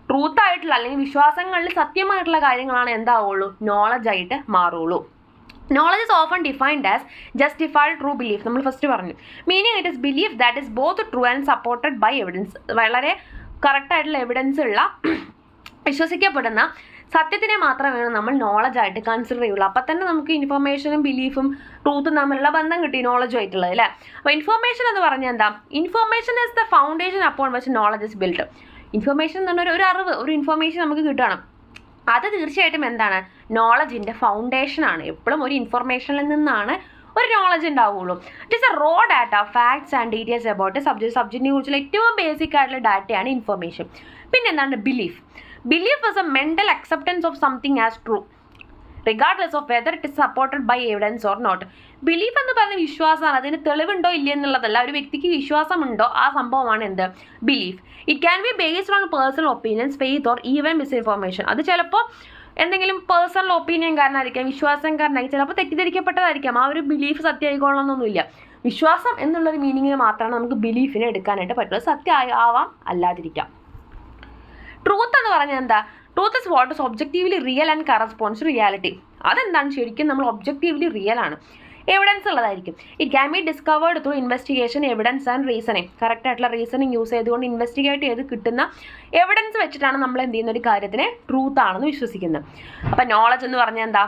ട്രൂത്ത് ആയിട്ടുള്ള അല്ലെങ്കിൽ വിശ്വാസങ്ങളിൽ സത്യമായിട്ടുള്ള കാര്യങ്ങളാണ് എന്താവുള്ളൂ, നോളജ് ആയിട്ട് മാറുള്ളൂ. Knowledge is often defined as justified true belief. നമ്മൾ ഫസ്റ്റ് പറഞ്ഞു, meaning it is belief that is both true and supported by evidence. വളരെ കറക്റ്റായിട്ടുള്ള എവിഡൻസ് ഉള്ള വിശ്വസിക്കപ്പെടുന്ന സത്യത്തിനെ മാത്രമേ നമ്മൾ നോളജായിട്ട് കൺസിഡർ ചെയ്യുള്ളൂ. അപ്പം തന്നെ നമുക്ക് ഇൻഫർമേഷനും ബിലീഫും ട്രൂത്തും തമ്മിലുള്ള ബന്ധം കിട്ടി, നോളജ് ആയിട്ടുള്ളത് അല്ലേ. അപ്പോൾ ഇൻഫർമേഷൻ എന്ന് പറഞ്ഞാൽ എന്താ, information is the foundation upon വെച്ച് നോളജ് ഇസ് ബിൽഡ്. ഇൻഫർമേഷൻ എന്ന് പറഞ്ഞാൽ ഒരു അറിവ്, ഒരു ഇൻഫർമേഷൻ നമുക്ക് കിട്ടണം. അത് തീർച്ചയായിട്ടും എന്താണ്, നോളജിൻ്റെ ഫൗണ്ടേഷനാണ്. എപ്പോഴും ഒരു ഇൻഫർമേഷനിൽ നിന്നാണ് ഒരു നോളജ് ഉണ്ടാവുള്ളൂ. It is a raw data, facts and details about സബ്ജക്റ്റിനെ കുറിച്ചുള്ള ഏറ്റവും ബേസിക് ആയിട്ടുള്ള ഡാറ്റയാണ് ഇൻഫർമേഷൻ. പിന്നെ എന്താണ് belief. Belief is a mental acceptance of something as true. Regardless of whether it is supported by evidence or not. Belief എന്ന് പറയുന്ന വിശ്വാസമാണ്. അതിന് തെളിവുണ്ടോ ഇല്ല എന്നുള്ളതല്ല. ഒരു വ്യക്തിക്ക് വിശ്വാസമുണ്ടോ ആ സംഭവമാണ് എന്ത് belief. It can be based on personal opinions, faith or even misinformation. അത് ചിലപ്പോൾ എന്തെങ്കിലും പേഴ്സണൽ ഒപ്പീനിയൻ കാരണമായിരിക്കാം, വിശ്വാസം കാരണമായിരിക്കും, ചിലപ്പോൾ തെറ്റിദ്ധരിക്കപ്പെട്ടതായിരിക്കാം. ആ ഒരു ബിലീഫ് സത്യമായിക്കൊള്ളണമെന്നൊന്നുമില്ല. വിശ്വാസം എന്നുള്ളൊരു മീനിങ്ങിന് മാത്രമാണ് നമുക്ക് ബിലീഫിനെ എടുക്കാനായിട്ട് പറ്റുള്ളൂ. സത്യം ആവാം, അല്ലാതിരിക്കാം. ട്രൂത്ത് എന്ന് പറഞ്ഞാൽ എന്താ? Truth is what is objectively real and corresponds to reality. അതെന്താണ്? ശരിക്കും നമ്മൾ ഒബ്ജക്റ്റീവ്ലി റിയൽ ആണ്, എവിഡൻസ് ഉള്ളതായിരിക്കും. It can be discovered through investigation, evidence and reasoning. Correct ആയിട്ടുള്ള റീസണിങ് യൂസ് ചെയ്തുകൊണ്ട് ഇൻവെസ്റ്റിഗേറ്റ് ചെയ്ത് കിട്ടുന്ന എവിഡൻസ് വെച്ചിട്ടാണ് നമ്മൾ എന്ത് ചെയ്യുന്ന ഒരു കാര്യത്തിനെ ട്രൂത്ത് ആണെന്ന് വിശ്വസിക്കുന്നത്. അപ്പം നോളജ് എന്ന് പറഞ്ഞാൽ എന്താ?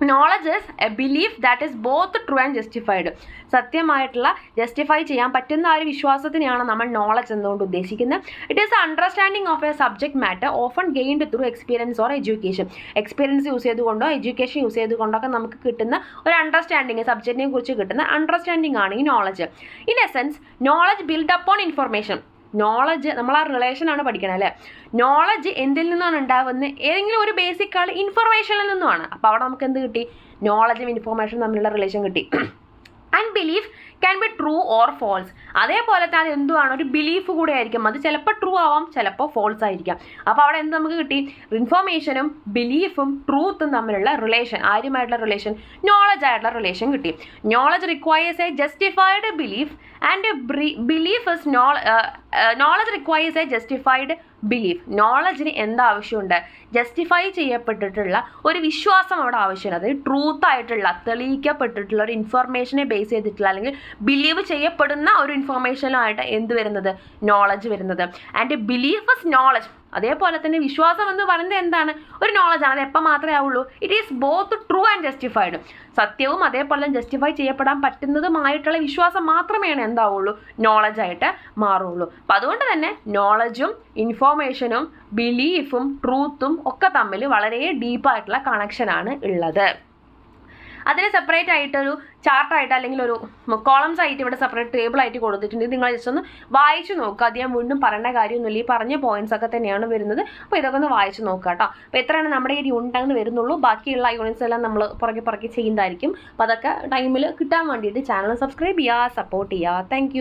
Knowledge is a belief that is both true and justified. സത്യമായിട്ടുള്ള ജസ്റ്റിഫൈ ചെയ്യാൻ പറ്റുന്ന ആ ഒരു വിശ്വാസത്തിനെയാണ് നമ്മൾ നോളജ് എന്നുകൊണ്ട് ഉദ്ദേശിക്കുന്നത്. It is understanding of a subject matter often gained through experience or education. Experience use ചെയ്തുകൊണ്ടോ എഡ്യൂക്കേഷൻ യൂസ് ചെയ്തുകൊണ്ടൊക്കെ നമുക്ക് കിട്ടുന്ന ഒരു അണ്ടർസ്റ്റാൻഡിങ്, സബ്ജക്റ്റിനെ കുറിച്ച് കിട്ടുന്ന അണ്ടർസ്റ്റാൻഡിങ് ആണ് ഈ knowledge. In essence knowledge build upon information. Knowledge നമ്മൾ ആ റിലേഷനാണ് പഠിക്കണം അല്ലേ. നോളജ് എന്തിൽ നിന്നാണ് ഉണ്ടാവുന്നത്? ഏതെങ്കിലും ഒരു ബേസിക് ആൾ ഇൻഫർമേഷനിൽ നിന്നുമാണ്. അപ്പോൾ അവിടെ നമുക്ക് എന്ത് കിട്ടി? നോളജും ഇൻഫർമേഷനും തമ്മിലുള്ള റിലേഷൻ കിട്ടി. And belief can be true or false. അതേപോലെ തന്നെ എന്തുവാണ്? ഒരു ബിലീഫ് കൂടെ ആയിരിക്കും. അത് ചിലപ്പോൾ ട്രൂ ആവാം, ചിലപ്പോൾ ഫോൾസ് ആയിരിക്കാം. അപ്പോൾ അവിടെ എന്ത് നമുക്ക് കിട്ടി? ഇൻഫർമേഷനും ബിലീഫും ട്രൂത്തും തമ്മിലുള്ള റിലേഷൻ, ആരുമായിട്ടുള്ള റിലേഷൻ? നോളജ് ആയിട്ടുള്ള റിലേഷൻ കിട്ടി. Knowledge requires a justified belief and belief is knowledge requires a justified belief. നോളജിന് എന്താ ആവശ്യമുണ്ട്? ജസ്റ്റിഫൈ ചെയ്യപ്പെട്ടിട്ടുള്ള ഒരു വിശ്വാസം അവിടെ ആവശ്യമുണ്ട്. അതായത് ട്രൂത്ത് ആയിട്ടുള്ള, തെളിയിക്കപ്പെട്ടിട്ടുള്ള ഒരു ഇൻഫർമേഷനെ ബേസ് ചെയ്തിട്ടുള്ള അല്ലെങ്കിൽ ബിലീവ് ചെയ്യപ്പെടുന്ന ഒരു ഇൻഫർമേഷനായിട്ട് എന്ത് വരുന്നത്? നോളജ് വരുന്നത്. And belief is knowledge. അതേപോലെ തന്നെ വിശ്വാസം എന്ന് പറയുന്നത് എന്താണ്? ഒരു നോളജാണ്. അത് എപ്പോൾ മാത്രമേ ആവുള്ളൂ? It is both true and justified. സത്യവും അതേപോലെ തന്നെ ജസ്റ്റിഫൈ ചെയ്യപ്പെടാൻ പറ്റുന്നതുമായിട്ടുള്ള വിശ്വാസം മാത്രമേ എന്താവുള്ളൂ? നോളജായിട്ട് മാറുള്ളൂ. അപ്പം അതുകൊണ്ട് തന്നെ നോളജും ഇൻഫോർമേഷനും ബിലീഫും ട്രൂത്തും ഒക്കെ തമ്മിൽ വളരെ ഡീപ്പായിട്ടുള്ള കണക്ഷനാണ് ഉള്ളത്. അതിന് സെപ്പറേറ്റ് ആയിട്ടൊരു ചാർട്ടായിട്ട് അല്ലെങ്കിൽ ഒരു കോളംസ് ആയിട്ട് ഇവിടെ സെപ്പറേറ്റ് ടേബിൾ ആയിട്ട് കൊടുത്തിട്ടുണ്ട്. നിങ്ങൾ ജസ്റ്റ് ഒന്ന് വായിച്ചു നോക്കുക. അത് ഞാൻ വീണ്ടും പറയേണ്ട കാര്യമൊന്നുമില്ല. ഈ പറഞ്ഞ പോയിന്റ്സ് ഒക്കെ തന്നെയാണ് വരുന്നത്. അപ്പോൾ ഇതൊക്കെ ഒന്ന് വായിച്ചു നോക്കുക കേട്ടോ. അപ്പോൾ എത്രയാണ് നമ്മുടെ ഈ യൂണിറ്റ് വരുന്നുള്ളൂ. ബാക്കിയുള്ള യൂണിറ്റ്സ് എല്ലാം നമ്മൾ പുറകെ ചെയ്യുന്നതായിരിക്കും. അപ്പോൾ അതൊക്കെ ടൈമിൽ കിട്ടാൻ വേണ്ടിയിട്ട് ചാനൽ സബ്സ്ക്രൈബ് ചെയ്യുക, സപ്പോർട്ട് ചെയ്യുക. താങ്ക്